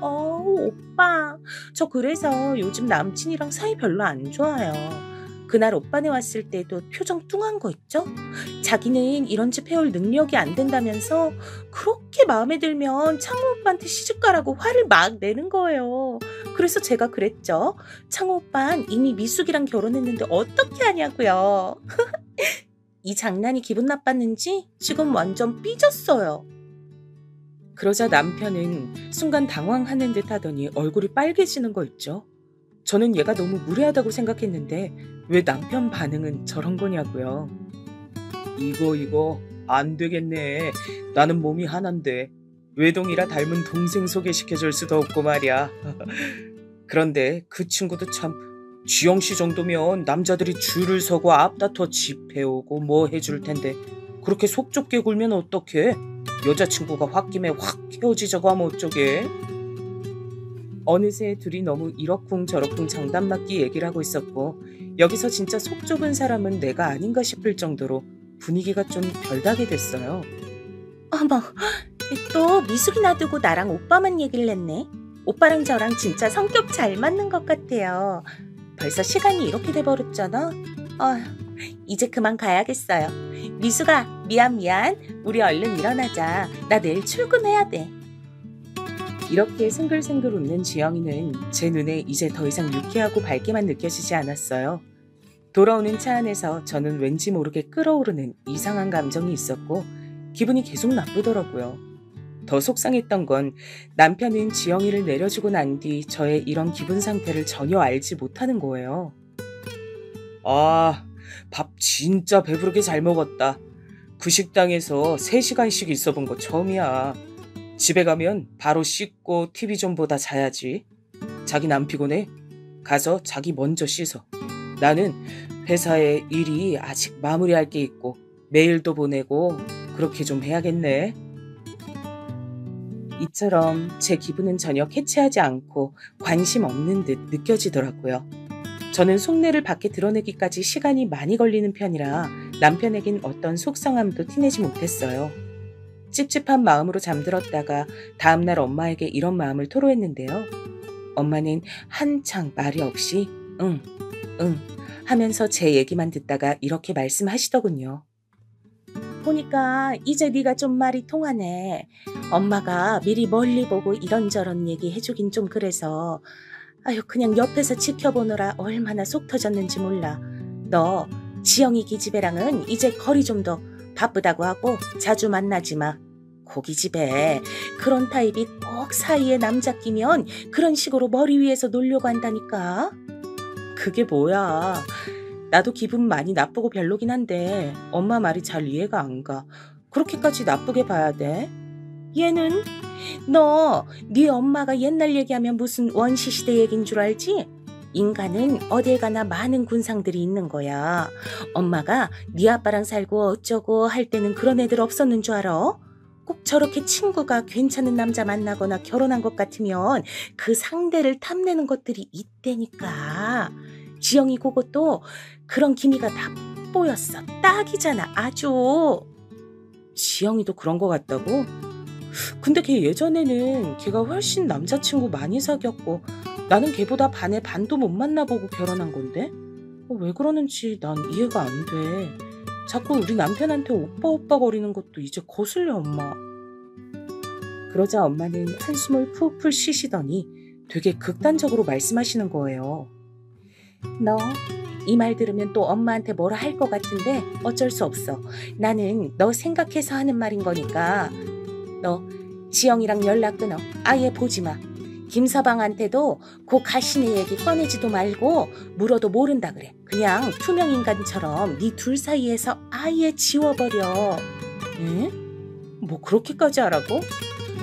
C: 오빠, 저 그래서 요즘 남친이랑 사이 별로 안 좋아요. 그날 오빠네 왔을 때도 표정 뚱한 거 있죠? 자기는 이런 집 해올 능력이 안 된다면서 그렇게 마음에 들면 창호 오빠한테 시집가라고 화를 막 내는 거예요. 그래서 제가 그랬죠. 창호 오빠는 이미 미숙이랑 결혼했는데 어떻게 하냐고요. 이 장난이 기분 나빴는지 지금 완전 삐졌어요. 그러자 남편은 순간 당황하는 듯 하더니 얼굴이 빨개지는 거 있죠. 저는 얘가 너무 무례하다고 생각했는데 왜 남편 반응은 저런 거냐고요.
D: 이거 안 되겠네. 나는 몸이 하나인데 외동이라 닮은 동생 소개시켜줄 수도 없고 말이야. 그런데 그 친구도 참 지영씨 정도면 남자들이 줄을 서고 앞다퉈 집 해오고 뭐 해줄 텐데 그렇게 속 좁게 굴면 어떡해? 여자친구가 홧김에 확 헤어지자고 하면 어쩌게?
C: 어느새 둘이 너무 이러쿵저러쿵 장단맞기 얘기를 하고 있었고 여기서 진짜 속 좁은 사람은 내가 아닌가 싶을 정도로 분위기가 좀 별다게 됐어요. 어머, 또 미숙이 놔두고 나랑 오빠만 얘기를 했네. 오빠랑 저랑 진짜 성격 잘 맞는 것 같아요. 벌써 시간이 이렇게 돼버렸잖아. 이제 그만 가야겠어요. 미숙아, 미안. 우리 얼른 일어나자. 나 내일 출근해야 돼. 이렇게 생글생글 웃는 지영이는 제 눈에 이제 더 이상 유쾌하고 밝게만 느껴지지 않았어요. 돌아오는 차 안에서 저는 왠지 모르게 끓어오르는 이상한 감정이 있었고 기분이 계속 나쁘더라고요. 더 속상했던 건 남편은 지영이를 내려주고 난 뒤 저의 이런 기분 상태를 전혀 알지 못하는 거예요.
D: 밥 진짜 배부르게 잘 먹었다. 그 식당에서 3시간씩 있어본 거 처음이야. 집에 가면 바로 씻고 TV 좀 보다 자야지. 자긴 안 피곤해? 가서 자기 먼저 씻어. 나는 회사에 일이 아직 마무리할 게 있고 메일도 보내고 그렇게 좀 해야겠네. 이처럼 제 기분은 전혀 캐치하지 않고 관심 없는 듯 느껴지더라고요. 저는 속내를 밖에 드러내기까지 시간이 많이 걸리는 편이라 남편에겐 어떤 속상함도 티내지 못했어요. 찝찝한 마음으로 잠들었다가 다음날 엄마에게 이런 마음을 토로했는데요. 엄마는 한창 말이 없이 응 하면서 제 얘기만 듣다가 이렇게 말씀하시더군요. 보니까 이제 네가 좀 말이 통하네. 엄마가 미리 멀리 보고 이런저런 얘기 해주긴 좀 그래서 그냥 옆에서 지켜보느라 얼마나 속 터졌는지 몰라. 너 지영이 기집애랑은 이제 거리 좀 더 바쁘다고 하고 자주 만나지 마. 고기집애 그런 타입이 꼭 사이에 남자 끼면 그런 식으로 머리 위에서 놀려고 한다니까. 그게 뭐야. 나도 기분 많이 나쁘고 별로긴 한데 엄마 말이 잘 이해가 안 가. 그렇게까지 나쁘게 봐야 돼?
C: 얘는 너 네 엄마가 옛날 얘기하면 무슨 원시시대 얘긴 줄 알지? 인간은 어딜 가나 많은 군상들이 있는 거야. 엄마가 네 아빠랑 살고 어쩌고 할 때는 그런 애들 없었는 줄 알아? 꼭 저렇게 친구가 괜찮은 남자 만나거나 결혼한 것 같으면 그 상대를 탐내는 것들이 있다니까. 지영이 그것도 그런 기미가 다 보였어. 딱이잖아, 아주. 지영이도 그런 것 같다고? 근데 걔 예전에는 걔가 훨씬 남자친구 많이 사귀었고 나는 걔보다 반에 반도 못 만나보고 결혼한 건데? 왜 그러는지 난 이해가 안 돼. 자꾸 우리 남편한테 오빠 오빠 거리는 것도 이제 거슬려, 엄마. 그러자 엄마는 한숨을 푹푹 쉬시더니 되게 극단적으로 말씀하시는 거예요. 너 이 말 들으면 또 엄마한테 뭐라 할 것 같은데 어쩔 수 없어. 나는 너 생각해서 하는 말인 거니까. 너 지영이랑 연락 끊어. 아예 보지 마. 김서방한테도 그 가시네 얘기 꺼내지도 말고 물어도 모른다 그래. 그냥 투명인간처럼 네 둘 사이에서 아예 지워버려. 응? 뭐 그렇게까지 하라고?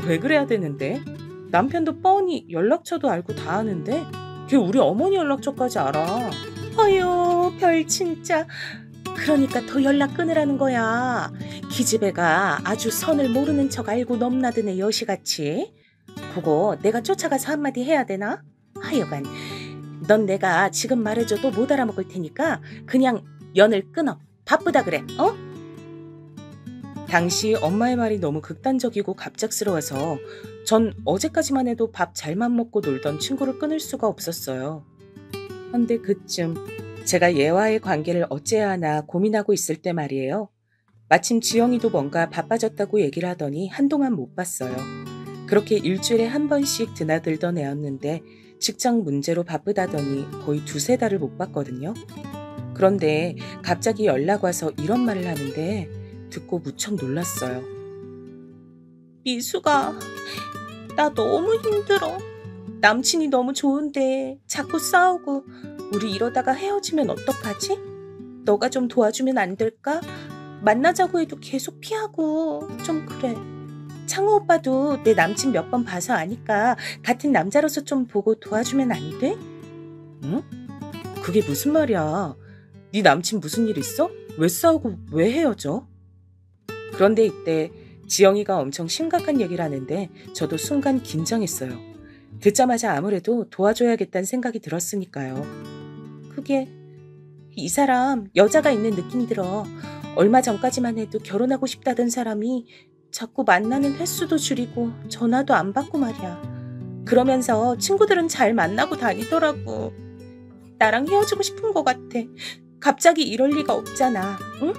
C: 왜 그래야 되는데? 남편도 뻔히 연락처도 알고 다 아는데 걔 우리 어머니 연락처까지 알아. 어휴, 별 진짜. 그러니까 더 연락 끊으라는 거야. 기집애가 아주 선을 모르는 척 알고 넘나드네, 여시같이. 그거 내가 쫓아가서 한마디 해야 되나? 하여간 넌 내가 지금 말해줘도 못 알아먹을 테니까 그냥 연을 끊어. 바쁘다 그래, 어? 당시 엄마의 말이 너무 극단적이고 갑작스러워서 전 어제까지만 해도 밥 잘만 먹고 놀던 친구를 끊을 수가 없었어요. 근데 그쯤 제가 얘와의 관계를 어째야 하나 고민하고 있을 때 말이에요. 마침 지영이도 뭔가 바빠졌다고 얘기를 하더니 한동안 못 봤어요. 그렇게 일주일에 한 번씩 드나들던 애였는데 직장 문제로 바쁘다더니 거의 2-3달을 못 봤거든요. 그런데 갑자기 연락 와서 이런 말을 하는데 듣고 무척 놀랐어요. 미수가, 나 너무 힘들어. 남친이 너무 좋은데 자꾸 싸우고 우리 이러다가 헤어지면 어떡하지? 너가 좀 도와주면 안 될까? 만나자고 해도 계속 피하고 좀 그래. 창호 오빠도 내 남친 몇 번 봐서 아니까 같은 남자로서 좀 보고 도와주면 안 돼? 응? 그게 무슨 말이야? 네 남친 무슨 일 있어? 왜 싸우고 왜 헤어져? 그런데 이때 지영이가 엄청 심각한 얘기를 하는데 저도 순간 긴장했어요. 듣자마자 아무래도 도와줘야겠다는 생각이 들었으니까요. 그게 이 사람 여자가 있는 느낌이 들어. 얼마 전까지만 해도 결혼하고 싶다던 사람이 자꾸 만나는 횟수도 줄이고 전화도 안 받고 말이야. 그러면서 친구들은 잘 만나고 다니더라고. 나랑 헤어지고 싶은 것 같아. 갑자기 이럴 리가 없잖아. 응?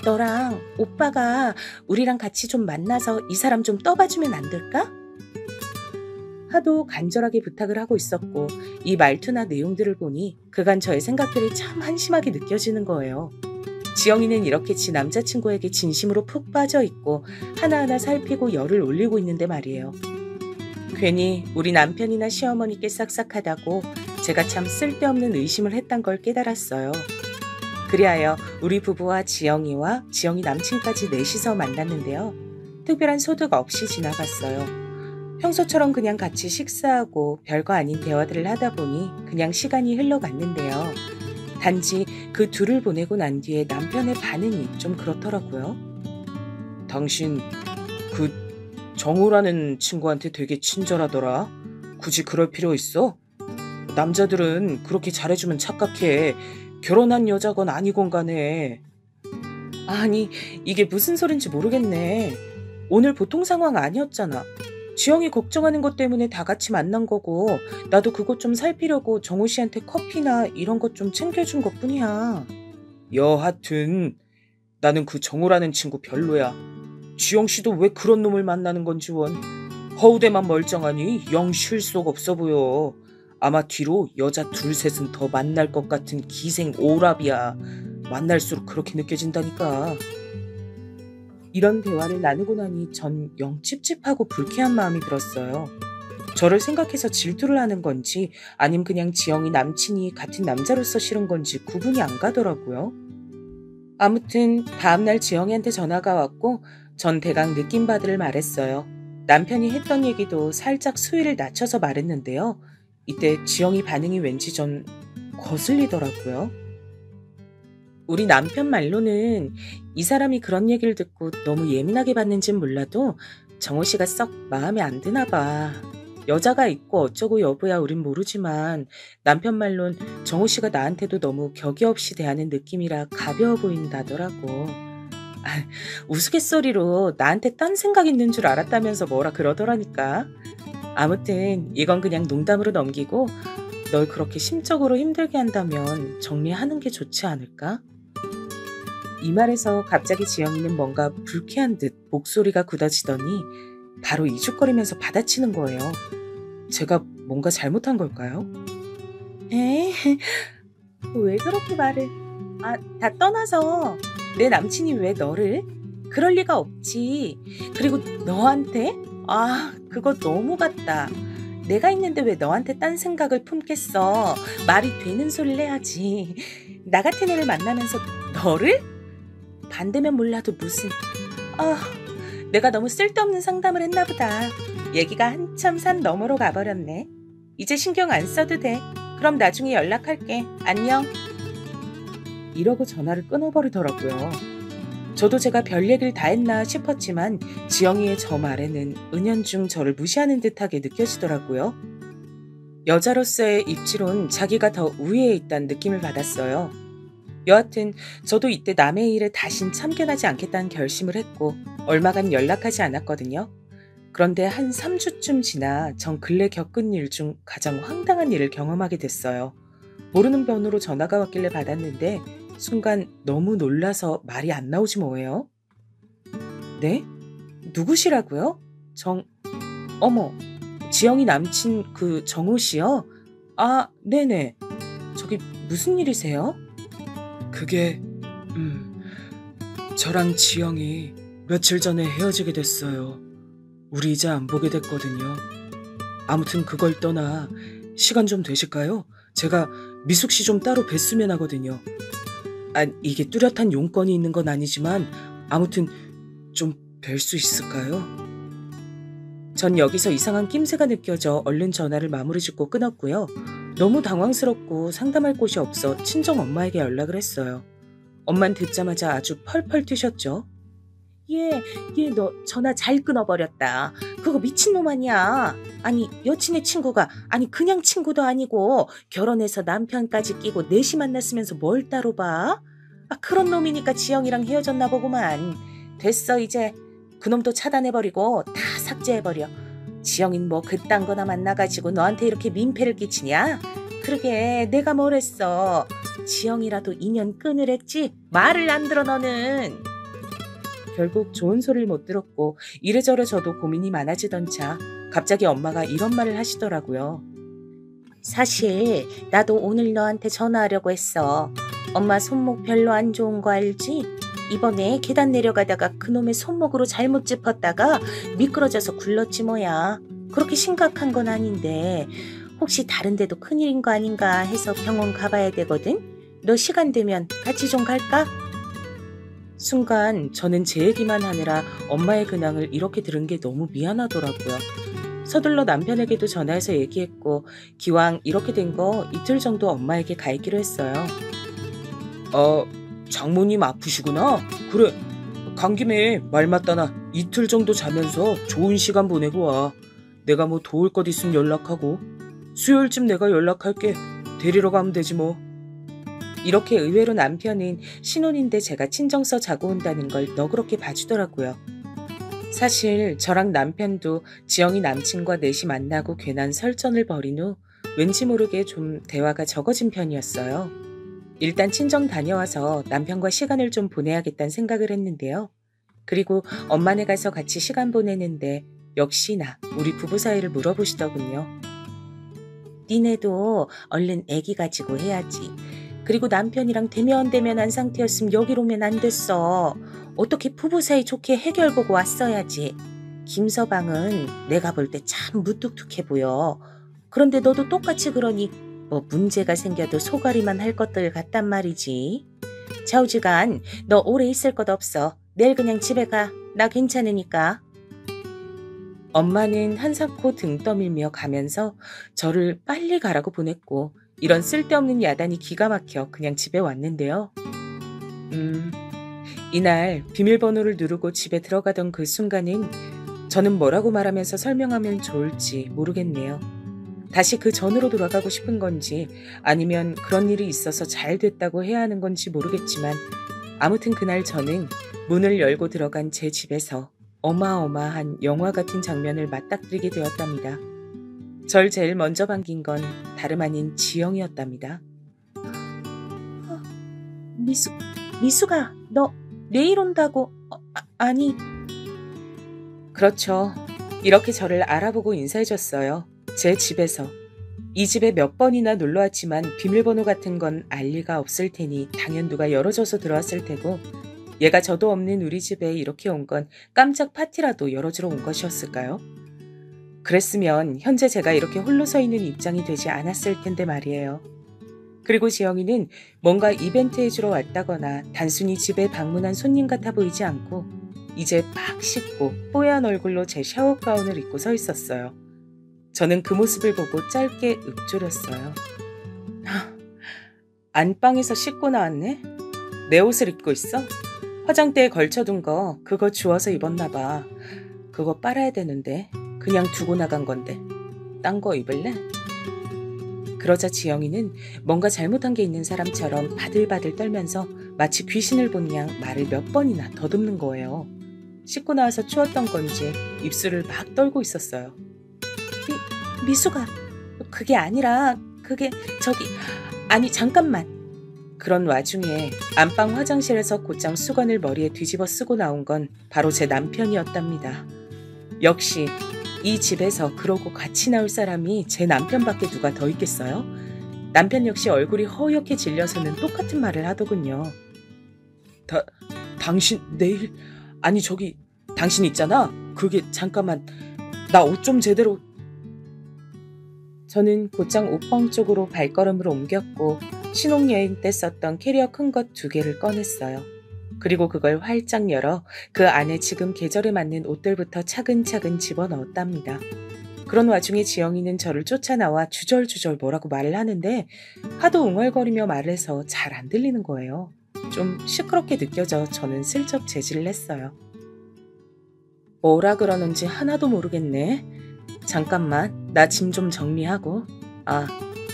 C: 너랑 오빠가 우리랑 같이 좀 만나서 이 사람 좀 떠봐주면 안 될까? 하도 간절하게 부탁을 하고 있었고 이 말투나 내용들을 보니 그간 저의 생각들이 참 한심하게 느껴지는 거예요. 지영이는 이렇게 지 남자친구에게 진심으로 푹 빠져있고 하나하나 살피고 열을 올리고 있는데 말이에요. 괜히 우리 남편이나 시어머니께 싹싹하다고 제가 참 쓸데없는 의심을 했단 걸 깨달았어요. 그리하여 우리 부부와 지영이와 지영이 남친까지 넷이서 만났는데요. 특별한 소득 없이 지나갔어요. 평소처럼 그냥 같이 식사하고 별거 아닌 대화들을 하다 보니 그냥 시간이 흘러갔는데요. 단지 그 둘을 보내고 난 뒤에 남편의 반응이 좀 그렇더라고요.
D: 당신 그 정우라는 친구한테 되게 친절하더라. 굳이 그럴 필요 있어? 남자들은 그렇게 잘해주면 착각해. 결혼한 여자건 아니건 간에. 아니, 이게 무슨 소린지 모르겠네. 오늘 보통 상황 아니었잖아. 지영이 걱정하는 것 때문에 다 같이 만난 거고 나도 그것 좀 살피려고 정우 씨한테 커피나 이런 것 좀 챙겨준 것뿐이야. 여하튼 나는 그 정우라는 친구 별로야. 지영 씨도 왜 그런 놈을 만나는 건지 원. 허우대만 멀쩡하니 영 실속 없어 보여. 아마 뒤로 여자 2-3은 더 만날 것 같은 기생 오랍이야. 만날수록 그렇게 느껴진다니까. 이런 대화를 나누고 나니 전 영 찝찝하고 불쾌한 마음이 들었어요. 저를 생각해서 질투를 하는 건지 아님 그냥 지영이 남친이 같은 남자로서 싫은 건지 구분이 안 가더라고요. 아무튼 다음날 지영이한테 전화가 왔고
C: 전 대강 느낀 바들을 말했어요. 남편이 했던 얘기도 살짝 수위를 낮춰서 말했는데요. 이때 지영이 반응이 왠지 전 거슬리더라고요. 우리 남편 말로는 이 사람이 그런 얘기를 듣고 너무 예민하게 받는진 몰라도 정호 씨가 썩 마음에 안 드나 봐. 여자가 있고 어쩌고 여부야 우린 모르지만 남편 말론 정호 씨가 나한테도 너무 격이 없이 대하는 느낌이라 가벼워 보인다더라고. 우스갯소리로 나한테 딴 생각 있는 줄 알았다면서 뭐라 그러더라니까. 아무튼 이건 그냥 농담으로 넘기고 널 그렇게 심적으로 힘들게 한다면 정리하는 게 좋지 않을까? 이 말에서 갑자기 지영이는 뭔가 불쾌한 듯 목소리가 굳어지더니 바로 이죽거리면서 받아치는 거예요. 제가 뭔가 잘못한 걸까요? 왜 그렇게 말을... 다 떠나서 내 남친이 왜 너를? 그럴 리가 없지. 그리고 너한테? 그거 너무 같다. 내가 있는데 왜 너한테 딴 생각을 품겠어. 말이 되는 소리를 해야지. 나 같은 애를 만나면서 너를? 반대면 몰라도 무슨... 내가 너무 쓸데없는 상담을 했나 보다. 얘기가 한참 산 너머로 가버렸네. 이제 신경 안 써도 돼. 그럼 나중에 연락할게. 안녕. 이러고 전화를 끊어버리더라고요. 저도 제가 별 얘기를 다 했나 싶었지만 지영이의 저 말에는 은연중 저를 무시하는 듯하게 느껴지더라고요. 여자로서의 입지론 자기가 더 우위에 있다는 느낌을 받았어요. 여하튼 저도 이때 남의 일에 다신 참견하지 않겠다는 결심을 했고 얼마간 연락하지 않았거든요. 그런데 한 3주쯤 지나 전 근래 겪은 일 중 가장 황당한 일을 경험하게 됐어요. 모르는 번호로 전화가 왔길래 받았는데 순간 너무 놀라서 말이 안 나오지 뭐예요. 네? 누구시라고요? 어머, 지영이 남친 그 정호 씨요? 네네. 저기 무슨 일이세요?
D: 그게 저랑 지영이 며칠 전에 헤어지게 됐어요. 우리 이제 안 보게 됐거든요. 아무튼 그걸 떠나 시간 좀 되실까요? 제가 미숙 씨 좀 따로 뵀으면 하거든요. 이게 뚜렷한 용건이 있는 건 아니지만 아무튼 좀 뵐 수 있을까요?
C: 전 여기서 이상한 낌새가 느껴져 얼른 전화를 마무리 짓고 끊었고요. 너무 당황스럽고 상담할 곳이 없어 친정 엄마에게 연락을 했어요. 엄만 듣자마자 아주 펄펄 뛰셨죠. 얘 너 전화 잘 끊어버렸다. 그거 미친놈 아니야. 아니 여친의 친구가 그냥 친구도 아니고 결혼해서 남편까지 끼고 넷이 만났으면서 뭘 따로 봐? 그런 놈이니까 지영이랑 헤어졌나 보구만. 됐어 이제. 그놈도 차단해버리고 다 삭제해버려. 지영인 뭐 그딴 거나 만나가지고 너한테 이렇게 민폐를 끼치냐? 그러게 내가 뭘 했어. 지영이라도 인연 끊으랬지? 말을 안 들어 너는. 결국 좋은 소리를 못 들었고 이래저래 저도 고민이 많아지던 차 갑자기 엄마가 이런 말을 하시더라고요. 사실 나도 오늘 너한테 전화하려고 했어. 엄마 손목 별로 안 좋은 거 알지? 이번에 계단 내려가다가 그놈의 손목으로 잘못 짚었다가 미끄러져서 굴렀지 뭐야. 그렇게 심각한 건 아닌데 혹시 다른 데도 큰일인 거 아닌가 해서 병원 가봐야 되거든? 너 시간 되면 같이 좀 갈까? 순간 저는 제 얘기만 하느라 엄마의 근황을 이렇게 들은 게 너무 미안하더라고요. 서둘러 남편에게도 전화해서 얘기했고 기왕 이렇게 된 거 이틀 정도 엄마에게 가 있기로 했어요.
D: 장모님 아프시구나. 그래, 간 김에 말 맞다나 이틀 정도 자면서 좋은 시간 보내고 와. 내가 뭐 도울 것 있으면 연락하고 수요일쯤 내가 연락할게. 데리러 가면 되지 뭐.
C: 이렇게 의외로 남편은 신혼인데 제가 친정서 자고 온다는 걸 너그럽게 봐주더라고요. 사실 저랑 남편도 지영이 남친과 넷이 만나고 괜한 설전을 벌인 후 왠지 모르게 좀 대화가 적어진 편이었어요. 일단 친정 다녀와서 남편과 시간을 좀 보내야겠다는 생각을 했는데요. 그리고 엄마네 가서 같이 시간 보내는데 역시나 우리 부부 사이를 물어보시더군요. 니네도 얼른 애기 가지고 해야지. 그리고 남편이랑 대면대면한 상태였으면 여기로 오면 안 됐어. 어떻게 부부 사이 좋게 해결 보고 왔어야지. 김서방은 내가 볼 때 참 무뚝뚝해 보여. 그런데 너도 똑같이 그러니 뭐 문제가 생겨도 소가리만 할 것들 같단 말이지. 좌우지간 너 오래 있을 것 없어. 내일 그냥 집에 가. 나 괜찮으니까. 엄마는 한사코 등 떠밀며 가면서 저를 빨리 가라고 보냈고 이런 쓸데없는 야단이 기가 막혀 그냥 집에 왔는데요. 이날 비밀번호를 누르고 집에 들어가던 그 순간은 저는 뭐라고 말하면서 설명하면 좋을지 모르겠네요. 다시 그 전으로 돌아가고 싶은 건지 아니면 그런 일이 있어서 잘 됐다고 해야 하는 건지 모르겠지만 아무튼 그날 저는 문을 열고 들어간 제 집에서 어마어마한 영화 같은 장면을 맞닥뜨리게 되었답니다. 절 제일 먼저 반긴 건 다름 아닌 지영이었답니다. 미수가 너 내일 온다고... 아니... 그렇죠. 이렇게 저를 알아보고 인사해줬어요. 제 집에서. 이 집에 몇 번이나 놀러왔지만 비밀번호 같은 건 알 리가 없을 테니 당연 누가 열어줘서 들어왔을 테고 얘가 저도 없는 우리 집에 이렇게 온 건 깜짝 파티라도 열어주러 온 것이었을까요? 그랬으면 현재 제가 이렇게 홀로 서 있는 입장이 되지 않았을 텐데 말이에요. 그리고 지영이는 뭔가 이벤트 해주러 왔다거나 단순히 집에 방문한 손님 같아 보이지 않고 이제 막 씻고 뽀얀 얼굴로 제 샤워 가운을 입고 서 있었어요. 저는 그 모습을 보고 짧게 읊조렸어요. 안방에서 씻고 나왔네? 내 옷을 입고 있어? 화장대에 걸쳐둔 거 그거 주워서 입었나 봐. 그거 빨아야 되는데 그냥 두고 나간 건데 딴 거 입을래? 그러자 지영이는 뭔가 잘못한 게 있는 사람처럼 바들바들 떨면서 마치 귀신을 본 양 말을 몇 번이나 더듬는 거예요. 씻고 나와서 추웠던 건지 입술을 막 떨고 있었어요. 미수가 그게 아니라 그게 저기 아니 잠깐만. 그런 와중에 안방 화장실에서 곧장 수건을 머리에 뒤집어 쓰고 나온 건 바로 제 남편이었답니다. 역시 이 집에서 그러고 같이 나올 사람이 제 남편밖에 누가 더 있겠어요? 남편 역시 얼굴이 허옇게 질려서는 똑같은 말을 하더군요.
D: 당신 내일... 아니 저기 당신 있잖아. 그게 잠깐만 나 옷 좀 제대로...
C: 저는 곧장 옷방 쪽으로 발걸음을 옮겼고 신혼여행 때 썼던 캐리어 큰 것 2개를 꺼냈어요. 그리고 그걸 활짝 열어 그 안에 지금 계절에 맞는 옷들부터 차근차근 집어넣었답니다. 그런 와중에 지영이는 저를 쫓아나와 주절주절 뭐라고 말을 하는데 하도 웅얼거리며 말을 해서 잘 안 들리는 거예요. 좀 시끄럽게 느껴져 저는 슬쩍 제지를 했어요. 뭐라 그러는지 하나도 모르겠네. 잠깐만, 나 짐 좀 정리하고. 아,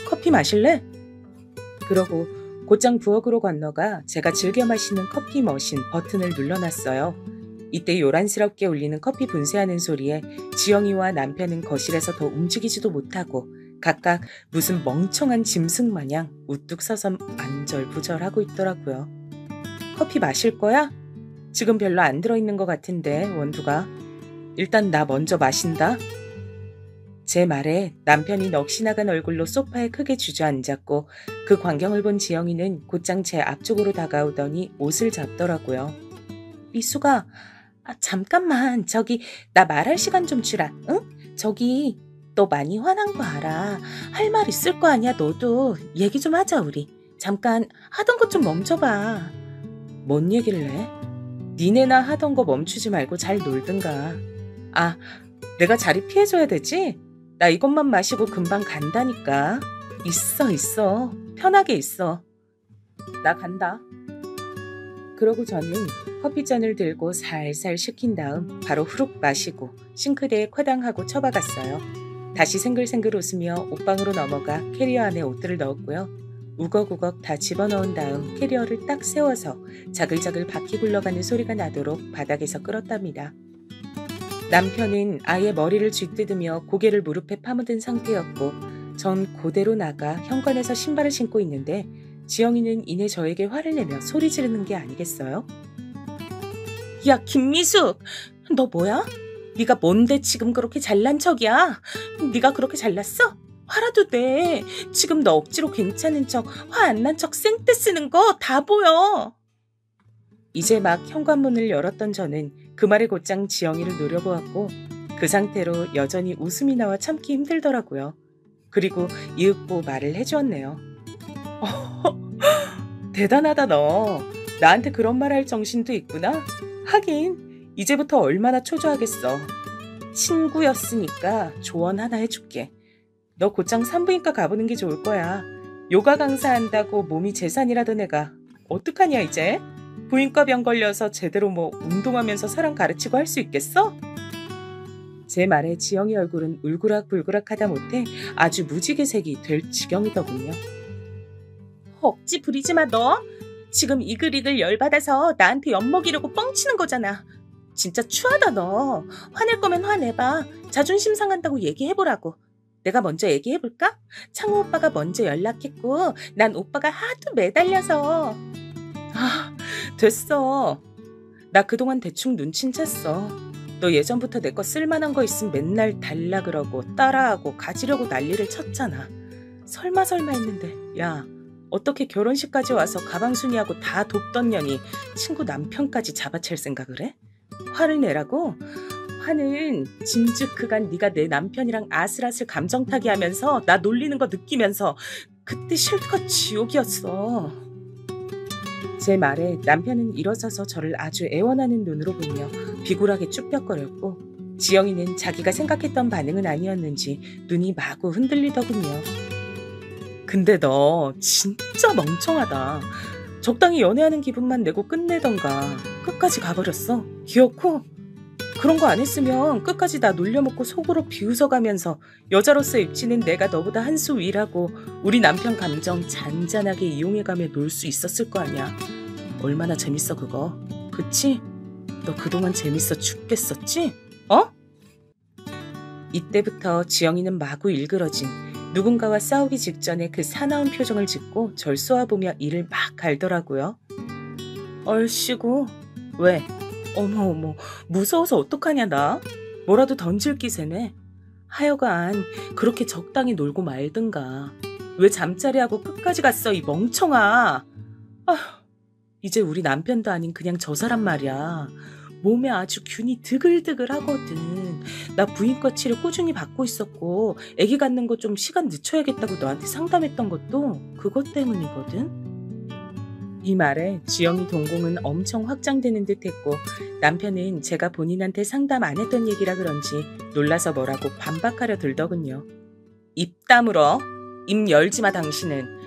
C: 커피 마실래? 그러고 곧장 부엌으로 건너가 제가 즐겨 마시는 커피 머신 버튼을 눌러놨어요. 이때 요란스럽게 울리는 커피 분쇄하는 소리에 지영이와 남편은 거실에서 더 움직이지도 못하고 각각 무슨 멍청한 짐승 마냥 우뚝 서서 안절부절하고 있더라고요. 커피 마실 거야? 지금 별로 안 들어있는 것 같은데 원두가. 일단 나 먼저 마신다. 제 말에 남편이 넋이 나간 얼굴로 소파에 크게 주저앉았고 그 광경을 본 지영이는 곧장 제 앞쪽으로 다가오더니 옷을 잡더라고요. 미수가, 잠깐만 저기 나 말할 시간 좀 주라. 응? 저기 너 많이 화난 거 알아. 할 말 있을 거 아니야. 너도 얘기 좀 하자 우리. 잠깐 하던 것 좀 멈춰봐. 뭔 얘기를 해? 니네나 하던 거 멈추지 말고 잘 놀든가. 아, 내가 자리 피해줘야 되지? 나 이것만 마시고 금방 간다니까. 있어. 편하게 있어. 나 간다. 그러고 저는 커피잔을 들고 살살 식힌 다음 바로 후룩 마시고 싱크대에 쿼당하고 처박았어요. 다시 생글생글 웃으며 옷방으로 넘어가 캐리어 안에 옷들을 넣었고요. 우걱우걱 다 집어넣은 다음 캐리어를 딱 세워서 자글자글 바퀴 굴러가는 소리가 나도록 바닥에서 끌었답니다. 남편은 아예 머리를 쥐뜯으며 고개를 무릎에 파묻은 상태였고 전 그대로 나가 현관에서 신발을 신고 있는데 지영이는 이내 저에게 화를 내며 소리 지르는 게 아니겠어요? 야 김미숙, 너 뭐야? 네가 뭔데 지금 그렇게 잘난 척이야? 네가 그렇게 잘났어? 화라도 돼. 지금 너 억지로 괜찮은 척, 화 안 난 척 생떼 쓰는 거 다 보여. 이제 막 현관문을 열었던 저는 그 말에 곧장 지영이를 노려보았고 그 상태로 여전히 웃음이 나와 참기 힘들더라고요. 그리고 이윽고 말을 해주었네요. 대단하다 너. 나한테 그런 말 할 정신도 있구나. 하긴 이제부터 얼마나 초조하겠어. 친구였으니까 조언 하나 해줄게. 너 곧장 산부인과 가보는 게 좋을 거야. 요가 강사한다고 몸이 재산이라던 애가 어떡하냐 이제? 부인과 병 걸려서 제대로 운동하면서 사람 가르치고 할 수 있겠어? 제 말에 지영이 얼굴은 울그락불그락하다 못해 아주 무지개색이 될 지경이더군요. 억지 부리지 마 너. 지금 이글이글 열받아서 나한테 엿먹이려고 뻥치는 거잖아. 진짜 추하다 너. 화낼 거면 화내봐. 자존심 상한다고 얘기해보라고. 내가 먼저 얘기해볼까? 창우 오빠가 먼저 연락했고 난 오빠가 하도 매달려서. 아, 됐어. 나 그동안 대충 눈친 챘어. 너 예전부터 내 거 쓸만한 거 있으면 맨날 달라 그러고 따라하고 가지려고 난리를 쳤잖아. 설마 했는데 야, 어떻게 결혼식까지 와서 가방순이하고 다 돕던 년이 친구 남편까지 잡아챌 생각을 해? 화를 내라고? 화는 진즉 그간 네가 내 남편이랑 아슬아슬 감정타기 하면서 나 놀리는 거 느끼면서 그때 실컷 지옥이었어. 제 말에 남편은 일어서서 저를 아주 애원하는 눈으로 보며 비굴하게 쭈뼛거렸고 지영이는 자기가 생각했던 반응은 아니었는지 눈이 마구 흔들리더군요. 근데 너 진짜 멍청하다. 적당히 연애하는 기분만 내고 끝내던가 끝까지 가버렸어. 기어코? 그런 거 안 했으면 끝까지 나 놀려먹고 속으로 비웃어가면서 여자로서 입지는 내가 너보다 한 수 위라고 우리 남편 감정 잔잔하게 이용해가며 놀 수 있었을 거 아니야. 얼마나 재밌어 그거. 그치? 너 그동안 재밌어 죽겠었지? 어? 이때부터 지영이는 마구 일그러진 누군가와 싸우기 직전에 그 사나운 표정을 짓고 절 쏘아보며 이를 막 갈더라고요. 얼씨구. 왜? 어머 무서워서 어떡하냐 나? 뭐라도 던질 기세네. 하여간 그렇게 적당히 놀고 말든가. 왜 잠자리하고 끝까지 갔어 이 멍청아. 아휴, 이제 우리 남편도 아닌 그냥 저 사람 말이야. 몸에 아주 균이 드글드글하거든. 나 부인과 치료 꾸준히 받고 있었고 아기 갖는 거 좀 시간 늦춰야겠다고 너한테 상담했던 것도 그것 때문이거든. 이 말에 지영이 동공은 엄청 확장되는 듯했고 남편은 제가 본인한테 상담 안 했던 얘기라 그런지 놀라서 뭐라고 반박하려 들더군요. 입 다물어. 입 열지마 당신은.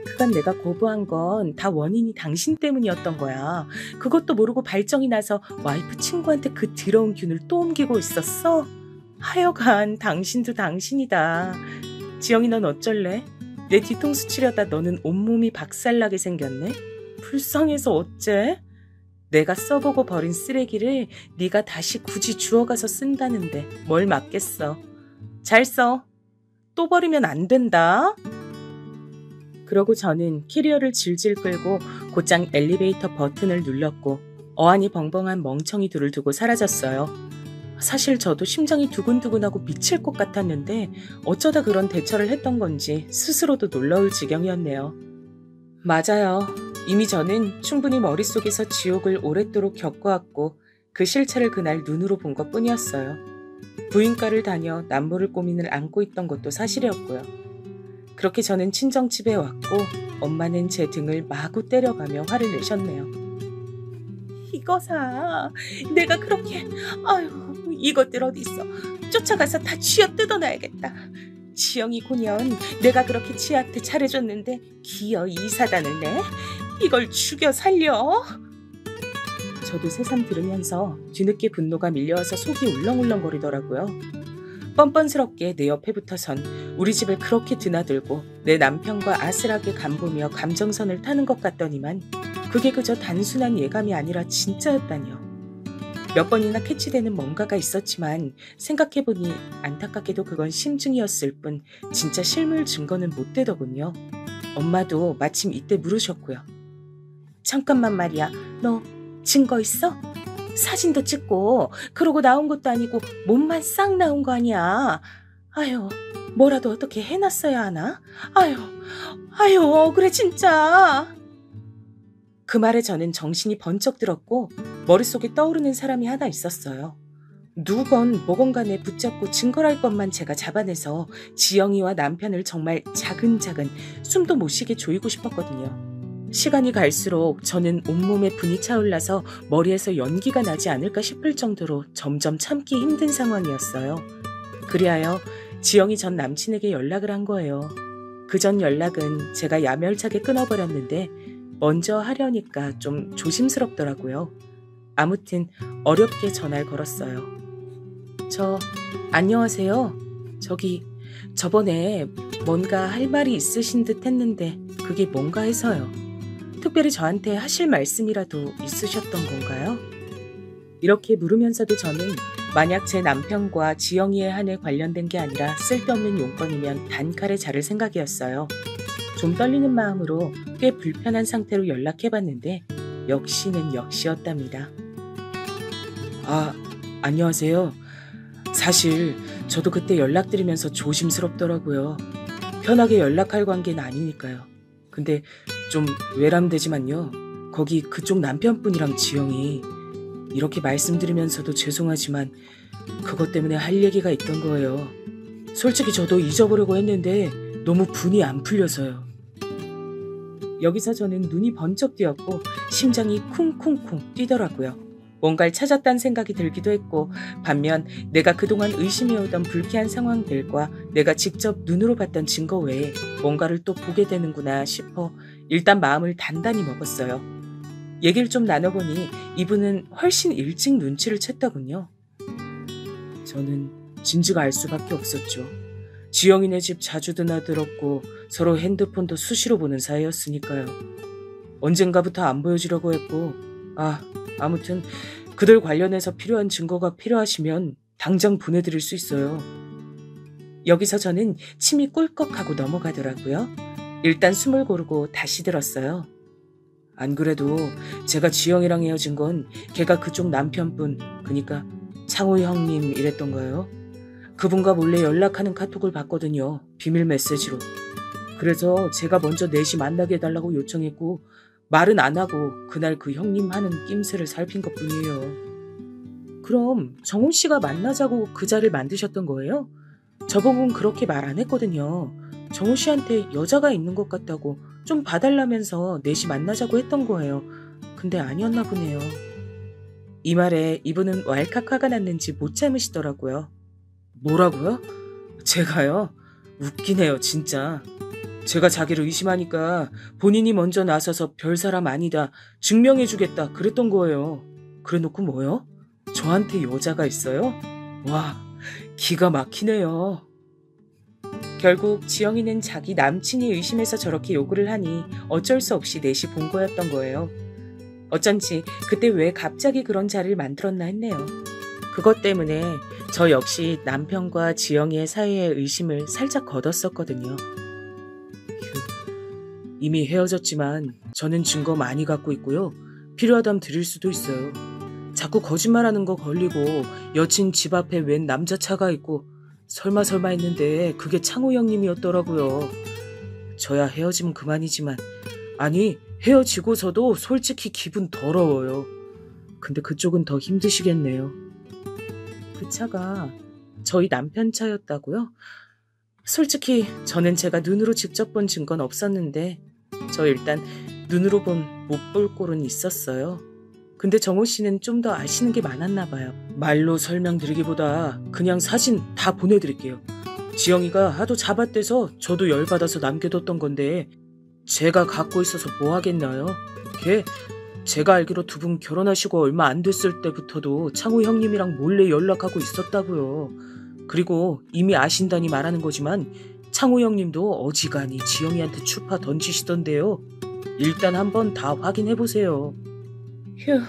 C: 그간 내가 거부한 건 다 원인이 당신 때문이었던 거야. 그것도 모르고 발정이 나서 와이프 친구한테 그 더러운 균을 또 옮기고 있었어? 하여간 당신도 당신이다. 지영이 넌 어쩔래? 내 뒤통수 치려다 너는 온몸이 박살나게 생겼네? 불쌍해서 어째? 내가 써보고 버린 쓰레기를 네가 다시 굳이 주워가서 쓴다는데 뭘 맞겠어. 잘 써. 또 버리면 안 된다. 그러고 저는 캐리어를 질질 끌고 곧장 엘리베이터 버튼을 눌렀고 어안이 벙벙한 멍청이 둘을 두고 사라졌어요. 사실 저도 심장이 두근두근하고 미칠 것 같았는데 어쩌다 그런 대처를 했던 건지 스스로도 놀라울 지경이었네요. 맞아요. 이미 저는 충분히 머릿속에서 지옥을 오랫도록 겪어왔고 그 실체를 그날 눈으로 본 것뿐이었어요. 부인과를 다녀 남모를 고민을 안고 있던 것도 사실이었고요. 그렇게 저는 친정집에 왔고 엄마는 제 등을 마구 때려가며 화를 내셨네요. 이거사, 내가 그렇게, 아유, 이것들 어디 있어. 쫓아가서 다 쥐어 뜯어놔야겠다. 지영이 고년 내가 그렇게 지한테 잘해줬는데 기어 이사단을 내? 이걸 죽여 살려? 저도 새삼 들으면서 뒤늦게 분노가 밀려와서 속이 울렁울렁거리더라고요. 뻔뻔스럽게 내 옆에 붙어선 우리 집을 그렇게 드나들고 내 남편과 아슬하게 간보며 감정선을 타는 것 같더니만 그게 그저 단순한 예감이 아니라 진짜였다니요. 몇 번이나 캐치되는 뭔가가 있었지만 생각해보니 안타깝게도 그건 심증이었을 뿐 진짜 실물 증거는 못 되더군요. 엄마도 마침 이때 물으셨고요. 잠깐만 말이야, 너 증거 있어? 사진도 찍고 그러고 나온 것도 아니고 몸만 싹 나온 거 아니야. 아유, 뭐라도 어떻게 해놨어야 하나? 아유, 억울해 진짜. 그 말에 저는 정신이 번쩍 들었고 머릿속에 떠오르는 사람이 하나 있었어요. 누건 뭐건 간에 붙잡고 증거랄 것만 제가 잡아내서 지영이와 남편을 정말 자근자근 숨도 못 쉬게 조이고 싶었거든요. 시간이 갈수록 저는 온몸에 분이 차올라서 머리에서 연기가 나지 않을까 싶을 정도로 점점 참기 힘든 상황이었어요. 그리하여 지영이 전 남친에게 연락을 한 거예요. 그 전 연락은 제가 야멸차게 끊어버렸는데 먼저 하려니까 좀 조심스럽더라고요. 아무튼 어렵게 전화를 걸었어요. 안녕하세요. 저번에 뭔가 할 말이 있으신 듯 했는데 그게 뭔가 해서요. 특별히 저한테 하실 말씀이라도 있으셨던 건가요? 이렇게 물으면서도 저는 만약 제 남편과 지영이의 한에 관련된 게 아니라 쓸데없는 용건이면 단칼에 자를 생각이었어요. 좀 떨리는 마음으로 꽤 불편한 상태로 연락해봤는데 역시는 역시였답니다. 안녕하세요. 사실 저도 그때 연락드리면서 조심스럽더라고요. 편하게 연락할 관계는 아니니까요. 근데 좀 외람되지만요. 거기 그쪽 남편분이랑 지영이 이렇게 말씀드리면서도 죄송하지만 그것 때문에 할 얘기가 있던 거예요. 솔직히 저도 잊어보려고 했는데 너무 분이 안 풀려서요. 여기서 저는 눈이 번쩍 뜨였고 심장이 쿵쿵쿵 뛰더라고요. 뭔가를 찾았다는 생각이 들기도 했고 반면 내가 그동안 의심해오던 불쾌한 상황들과 내가 직접 눈으로 봤던 증거 외에 뭔가를 또 보게 되는구나 싶어 일단 마음을 단단히 먹었어요. 얘기를 좀 나눠보니 이분은 훨씬 일찍 눈치를 챘더군요. 저는 진즉 알 수밖에 없었죠. 지영이네 집 자주 드나들었고 서로 핸드폰도 수시로 보는 사이였으니까요. 언젠가부터 안 보여주려고 했고 아무튼 그들 관련해서 필요한 증거가 필요하시면 당장 보내드릴 수 있어요. 여기서 저는 침이 꿀꺽하고 넘어가더라고요. 일단 숨을 고르고 다시 들었어요. 안 그래도 제가 지영이랑 헤어진 건 걔가 그쪽 남편분, 그니까 창호 형님 이랬던가요? 그분과 몰래 연락하는 카톡을 봤거든요. 비밀 메시지로. 그래서 제가 먼저 4시 만나게 해달라고 요청했고 말은 안 하고 그날 그 형님 하는 낌새를 살핀 것뿐이에요. 그럼 정훈 씨가 만나자고 그 자리를 만드셨던 거예요? 저보고는 그렇게 말 안 했거든요. 정훈 씨한테 여자가 있는 것 같다고 좀 봐달라면서 4시 만나자고 했던 거예요. 근데 아니었나 보네요. 이 말에 이분은 왈칵 화가 났는지 못 참으시더라고요. 뭐라고요? 제가요? 웃기네요, 진짜. 제가 자기를 의심하니까 본인이 먼저 나서서 별 사람 아니다, 증명해주겠다 그랬던 거예요. 그래놓고 뭐요? 저한테 여자가 있어요? 와, 기가 막히네요. 결국 지영이는 자기 남친이 의심해서 저렇게 요구를 하니 어쩔 수 없이 4시 본 거였던 거예요. 어쩐지 그때 왜 갑자기 그런 자리를 만들었나 했네요. 그것 때문에 저 역시 남편과 지영이의 사이의 의심을 살짝 거뒀었거든요. 이미 헤어졌지만 저는 증거 많이 갖고 있고요. 필요하다면 드릴 수도 있어요. 자꾸 거짓말하는 거 걸리고 여친 집 앞에 웬 남자 차가 있고 설마 했는데 그게 창호 형님이었더라고요. 저야 헤어지면 그만이지만 아니 헤어지고서도 솔직히 기분 더러워요. 근데 그쪽은 더 힘드시겠네요. 그 차가 저희 남편 차였다고요? 솔직히 저는 제가 눈으로 직접 본 증거는 없었는데 저 일단 눈으로 본 못 볼 꼴은 있었어요. 근데 정호 씨는 좀 더 아시는 게 많았나 봐요. 말로 설명드리기보다 그냥 사진 다 보내드릴게요. 지영이가 하도 잡아떼서 저도 열받아서 남겨뒀던 건데 제가 갖고 있어서 뭐 하겠나요? 걔 제가 알기로 두 분 결혼하시고 얼마 안 됐을 때부터도 창호 형님이랑 몰래 연락하고 있었다고요. 그리고 이미 아신다니 말하는 거지만 창호 형님도 어지간히 지영이한테 추파 던지시던데요. 일단 한번 다 확인해보세요. 휴,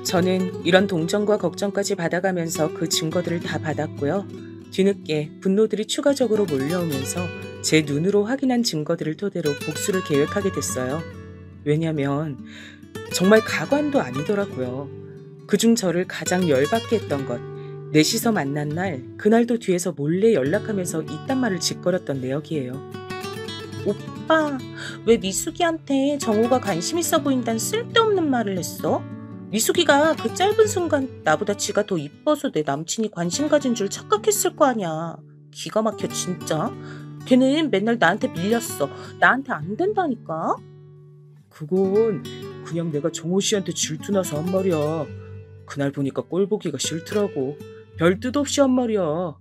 C: 저는 이런 동정과 걱정까지 받아가면서 그 증거들을 다 받았고요. 뒤늦게 분노들이 추가적으로 몰려오면서 제 눈으로 확인한 증거들을 토대로 복수를 계획하게 됐어요. 왜냐면 정말 가관도 아니더라고요. 그중 저를 가장 열받게 했던 것, 넷이서 만난 날, 그날도 뒤에서 몰래 연락하면서 이딴 말을 짓거렸던 내역이에요. 오빠, 왜 미숙이한테 정호가 관심 있어 보인다는 쓸데없는 말을 했어? 미숙이가 그 짧은 순간 나보다 지가 더 이뻐서 내 남친이 관심 가진 줄 착각했을 거 아니야. 기가 막혀 진짜. 걔는 맨날 나한테 밀렸어. 나한테 안 된다니까.
D: 그건 그냥 내가 정호 씨한테 질투나서 한 말이야. 그날 보니까 꼴 보기가 싫더라고. 별 뜻 없이 한 말이야.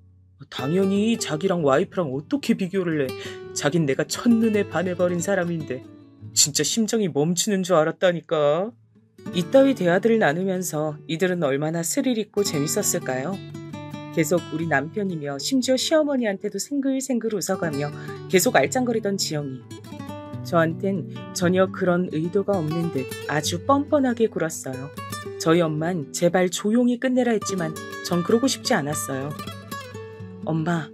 D: 당연히 자기랑 와이프랑 어떻게 비교를 해. 자긴 내가 첫눈에 반해버린 사람인데 진짜 심장이 멈추는 줄 알았다니까. 이따위 대화들을 나누면서 이들은 얼마나 스릴 있고 재밌었을까요? 계속 우리 남편이며 심지어 시어머니한테도 생글생글 웃어가며 계속 알짱거리던 지영이. 저한텐 전혀 그런 의도가 없는 듯 아주 뻔뻔하게 굴었어요. 저희 엄만 제발 조용히 끝내라 했지만 전 그러고 싶지 않았어요. 엄마,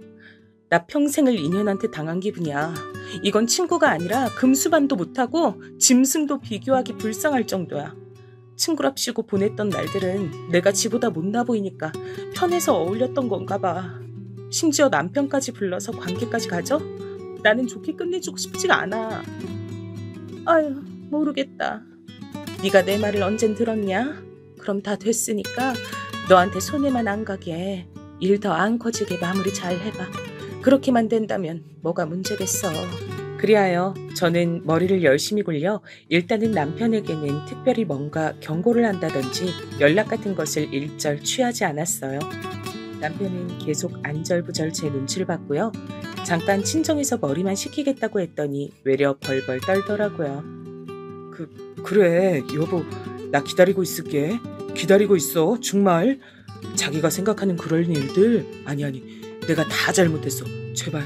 D: 나 평생을 인연한테 당한 기분이야. 이건 친구가 아니라 금수반도 못하고 짐승도 비교하기 불쌍할 정도야. 친구랍시고 보냈던 날들은 내가 지보다 못나 보이니까 편해서 어울렸던 건가 봐. 심지어 남편까지 불러서 관계까지 가져? 나는 좋게 끝내주고 싶지가 않아. 아유, 모르겠다. 네가 내 말을 언젠 들었냐? 그럼 다 됐으니까 너한테 손해만 안 가게 일 더 안 커지게 마무리 잘 해봐. 그렇게만 된다면 뭐가 문제겠어. 그리하여 저는 머리를 열심히 굴려 일단은 남편에게는 특별히 뭔가 경고를 한다든지 연락 같은 것을 일절 취하지 않았어요. 남편은 계속 안절부절 제 눈치를 봤고요. 잠깐 친정에서 머리만 식히겠다고 했더니 외려 벌벌 떨더라고요. 그래 여보, 나 기다리고 있을게. 기다리고 있어 정말. 자기가 생각하는 그런 일들 아니 내가 다 잘못했어. 제발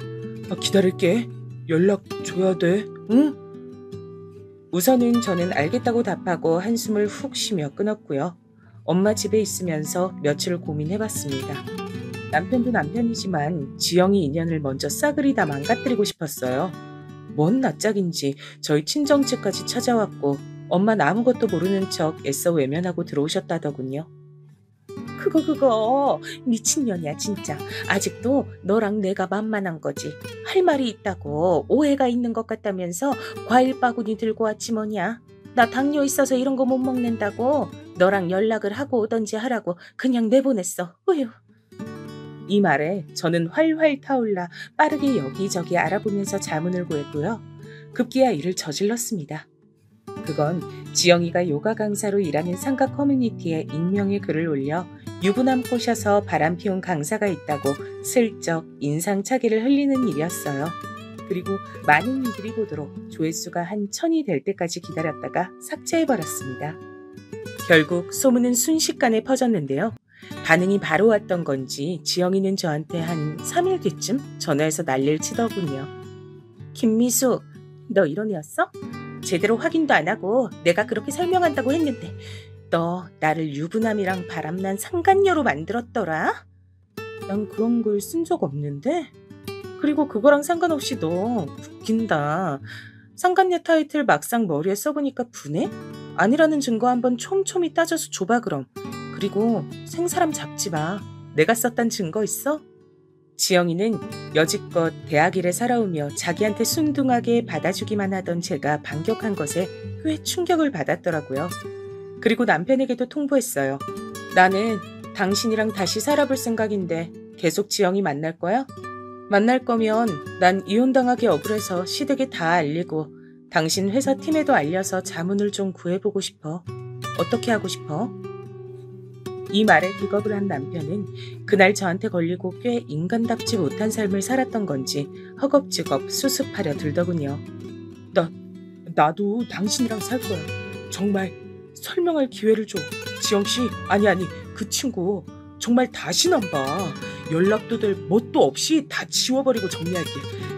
D: 기다릴게. 연락 줘야 돼. 응? 우선은 저는 알겠다고 답하고 한숨을 훅 쉬며 끊었고요. 엄마 집에 있으면서 며칠 고민해봤습니다. 남편도 남편이지만 지영이 인연을 먼저 싸그리 다 망가뜨리고 싶었어요. 뭔 낯짝인지 저희 친정집까지 찾아왔고 엄마는 아무것도 모르는 척 애써 외면하고 들어오셨다더군요. 그거 미친년이야 진짜. 아직도 너랑 내가 만만한 거지. 할 말이 있다고 오해가 있는 것 같다면서 과일 바구니 들고 왔지 뭐냐. 나 당뇨 있어서 이런 거 못 먹는다고 너랑 연락을 하고 오던지 하라고 그냥 내보냈어. 으휴. 이 말에 저는 활활 타올라 빠르게 여기저기 알아보면서 자문을 구했고요. 급기야 일을 저질렀습니다. 그건 지영이가 요가 강사로 일하는 상가 커뮤니티에 익명의 글을 올려 유부남 꼬셔서 바람 피운 강사가 있다고 슬쩍 인상착의를 흘리는 일이었어요. 그리고 많은 이들이 보도록 조회수가 한 1000이 될 때까지 기다렸다가 삭제해버렸습니다. 결국 소문은 순식간에 퍼졌는데요. 반응이 바로 왔던 건지 지영이는 저한테 한 3일 뒤쯤 전화해서 난리를 치더군요. 김미수, 너 이런 애였어? 제대로 확인도 안 하고 내가 그렇게 설명한다고 했는데 너 나를 유부남이랑 바람난 상간녀로 만들었더라? 난 그런 글 쓴 적 없는데? 그리고 그거랑 상관없이 너 웃긴다. 상간녀 타이틀 막상 머리에 써보니까 분해? 아니라는 증거 한번 촘촘히 따져서 줘봐 그럼. 그리고 생사람 잡지 마. 내가 썼단 증거 있어? 지영이는 여지껏 대학 일에 살아오며 자기한테 순둥하게 받아주기만 하던 제가 반격한 것에 꽤 충격을 받았더라고요. 그리고 남편에게도 통보했어요. 나는 당신이랑 다시 살아볼 생각인데 계속 지영이 만날 거야? 만날 거면 난 이혼당하기 억울해서 시댁에 다 알리고 당신 회사 팀에도 알려서 자문을 좀 구해보고 싶어. 어떻게 하고 싶어? 이 말에 기겁을 한 남편은 그날 저한테 걸리고 꽤 인간답지 못한 삶을 살았던 건지 허겁지겁 수습하려 들더군요. 나도 당신이랑 살 거야. 정말 설명할 기회를 줘. 지영씨, 아니 그 친구 정말 다신 안 봐. 연락도 될 뭣도 없이 다 지워버리고 정리할게.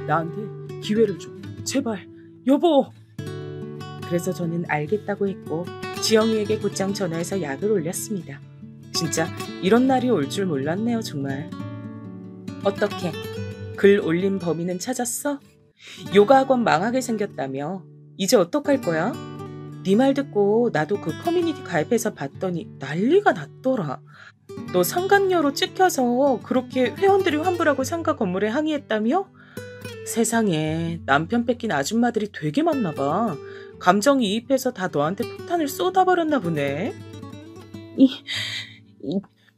D: 나한테 기회를 줘. 제발 여보. 그래서 저는 알겠다고 했고 지영이에게 곧장 전화해서 약을 올렸습니다. 진짜 이런 날이 올 줄 몰랐네요 정말. 어떻게? 글 올린 범인은 찾았어? 요가 학원 망하게 생겼다며. 이제 어떡할 거야? 네 말 듣고 나도 그 커뮤니티 가입해서 봤더니 난리가 났더라. 너 상간녀로 찍혀서 그렇게 회원들이 환불하고 상가 건물에 항의했다며? 세상에 남편 뺏긴 아줌마들이 되게 많나 봐. 감정이입해서 다 너한테 폭탄을 쏟아버렸나 보네.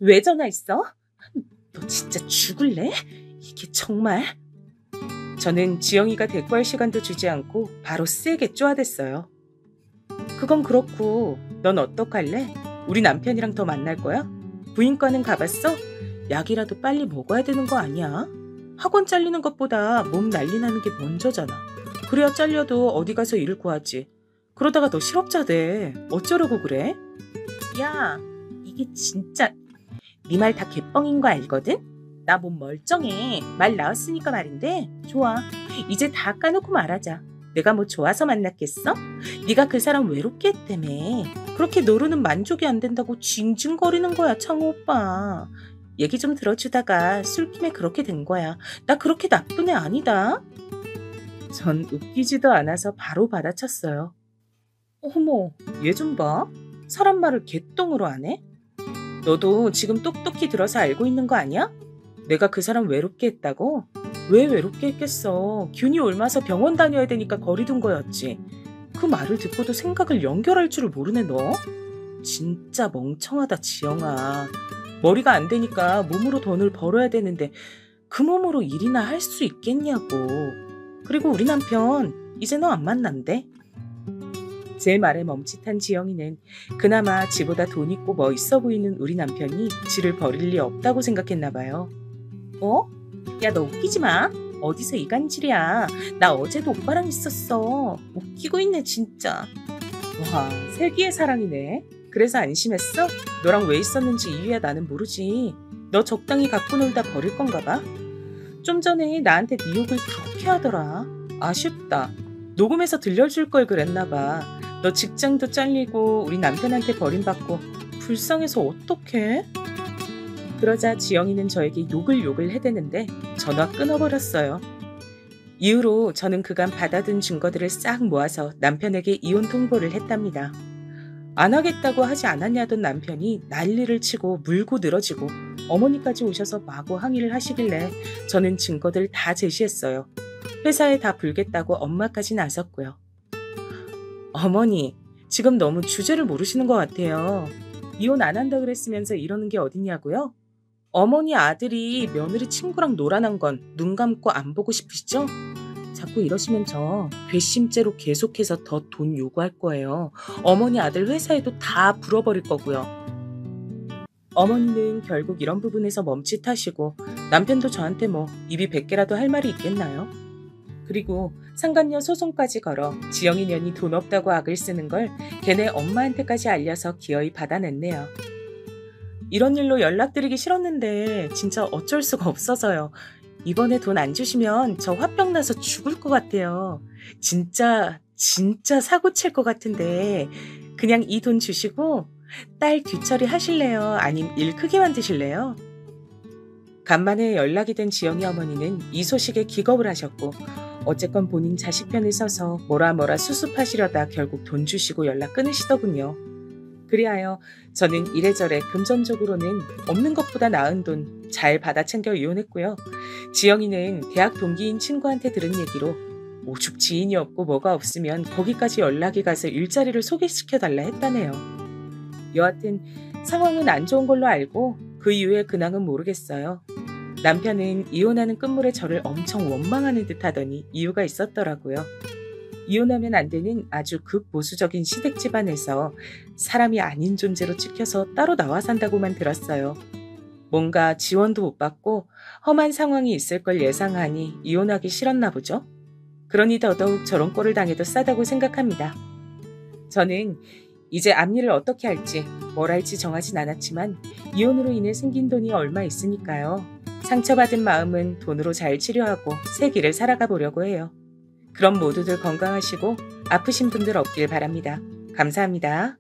D: 왜 전화했어? 너 진짜 죽을래? 이게 정말? 저는 지영이가 대꾸할 시간도 주지 않고 바로 세게 쪼아댔어요.
C: 그건 그렇고 넌 어떡할래? 우리 남편이랑 더 만날 거야? 부인과는 가봤어? 약이라도 빨리 먹어야 되는 거 아니야? 학원 잘리는 것보다 몸 난리 나는 게 먼저잖아. 그래야 잘려도 어디 가서 일을 구하지. 그러다가 너 실업자 돼. 어쩌려고 그래? 야, 이게 진짜 네 말 다 개뻥인 거 알거든? 나 몸 멀쩡해. 말 나왔으니까 말인데 좋아. 이제 다 까놓고 말하자. 내가 뭐 좋아서 만났겠어? 네가 그 사람 외롭게 했다며. 그렇게 너로는 만족이 안 된다고 징징거리는 거야, 창호 오빠. 얘기 좀 들어주다가 술김에 그렇게 된 거야. 나 그렇게 나쁜 애 아니다. 전 웃기지도 않아서 바로 받아쳤어요. 어머, 얘 좀 봐. 사람 말을 개똥으로 하네? 너도 지금 똑똑히 들어서 알고 있는 거 아니야? 내가 그 사람 외롭게 했다고? 왜 외롭게 했겠어. 균이 옮아서 병원 다녀야 되니까 거리둔 거였지. 그 말을 듣고도 생각을 연결할 줄을 모르네 너. 진짜 멍청하다 지영아. 머리가 안 되니까 몸으로 돈을 벌어야 되는데 그 몸으로 일이나 할 수 있겠냐고. 그리고 우리 남편 이제 너 안 만난대. 제 말에 멈칫한 지영이는 그나마 지보다 돈 있고 멋있어 보이는 우리 남편이 지를 버릴 리 없다고 생각했나 봐요. 어? 야, 너 웃기지 마. 어디서 이간질이야. 나 어제도 오빠랑 있었어. 웃기고 있네 진짜. 와, 세기의 사랑이네. 그래서 안심했어? 너랑 왜 있었는지 이유야 나는 모르지. 너 적당히 갖고 놀다 버릴 건가 봐. 좀 전에 나한테 네 욕을 그렇게 하더라. 아쉽다. 녹음해서 들려줄 걸 그랬나 봐. 너 직장도 잘리고 우리 남편한테 버림받고 불쌍해서 어떡해? 그러자 지영이는 저에게 욕을 해대는데 전화 끊어버렸어요. 이후로 저는 그간 받아둔 증거들을 싹 모아서 남편에게 이혼 통보를 했답니다. 안 하겠다고 하지 않았냐던 남편이 난리를 치고 물고 늘어지고 어머니까지 오셔서 마구 항의를 하시길래 저는 증거들 다 제시했어요. 회사에 다 불겠다고 엄마까지 나섰고요. 어머니, 지금 너무 주제를 모르시는 것 같아요. 이혼 안 한다 그랬으면서 이러는 게 어딨냐고요? 어머니 아들이 며느리 친구랑 놀아난 건 눈 감고 안 보고 싶으시죠? 자꾸 이러시면 저 괘씸죄로 계속해서 더 돈 요구할 거예요. 어머니 아들 회사에도 다 불어버릴 거고요. 어머니는 결국 이런 부분에서 멈칫하시고 남편도 저한테 뭐 입이 100개라도 할 말이 있겠나요? 그리고 상간녀 소송까지 걸어 지영이 년이 돈 없다고 악을 쓰는 걸 걔네 엄마한테까지 알려서 기어이 받아냈네요. 이런 일로 연락드리기 싫었는데 진짜 어쩔 수가 없어서요. 이번에 돈 안 주시면 저 화병 나서 죽을 것 같아요. 진짜 사고 칠 것 같은데 그냥 이 돈 주시고 딸 뒤처리 하실래요? 아님 일 크게 만드실래요? 간만에 연락이 된 지영이 어머니는 이 소식에 기겁을 하셨고 어쨌건 본인 자식 편에 서서 뭐라 수습하시려다 결국 돈 주시고 연락 끊으시더군요. 그리하여 저는 이래저래 금전적으로는 없는 것보다 나은 돈 잘 받아 챙겨 이혼했고요. 지영이는 대학 동기인 친구한테 들은 얘기로 오죽 지인이 없고 뭐가 없으면 거기까지 연락이 가서 일자리를 소개시켜달라 했다네요. 여하튼 상황은 안 좋은 걸로 알고 그 이후의 근황은 모르겠어요. 남편은 이혼하는 끝물에 저를 엄청 원망하는 듯 하더니 이유가 있었더라고요. 이혼하면 안 되는 아주 극보수적인 시댁 집안에서 사람이 아닌 존재로 찍혀서 따로 나와 산다고만 들었어요. 뭔가 지원도 못 받고 험한 상황이 있을 걸 예상하니 이혼하기 싫었나 보죠. 그러니 더더욱 저런 꼴을 당해도 싸다고 생각합니다. 저는 이제 앞일을 어떻게 할지 뭘 할지 정하진 않았지만 이혼으로 인해 생긴 돈이 얼마 있으니까요. 상처받은 마음은 돈으로 잘 치료하고 새 길을 살아가 보려고 해요. 그럼 모두들 건강하시고 아프신 분들 없길 바랍니다. 감사합니다.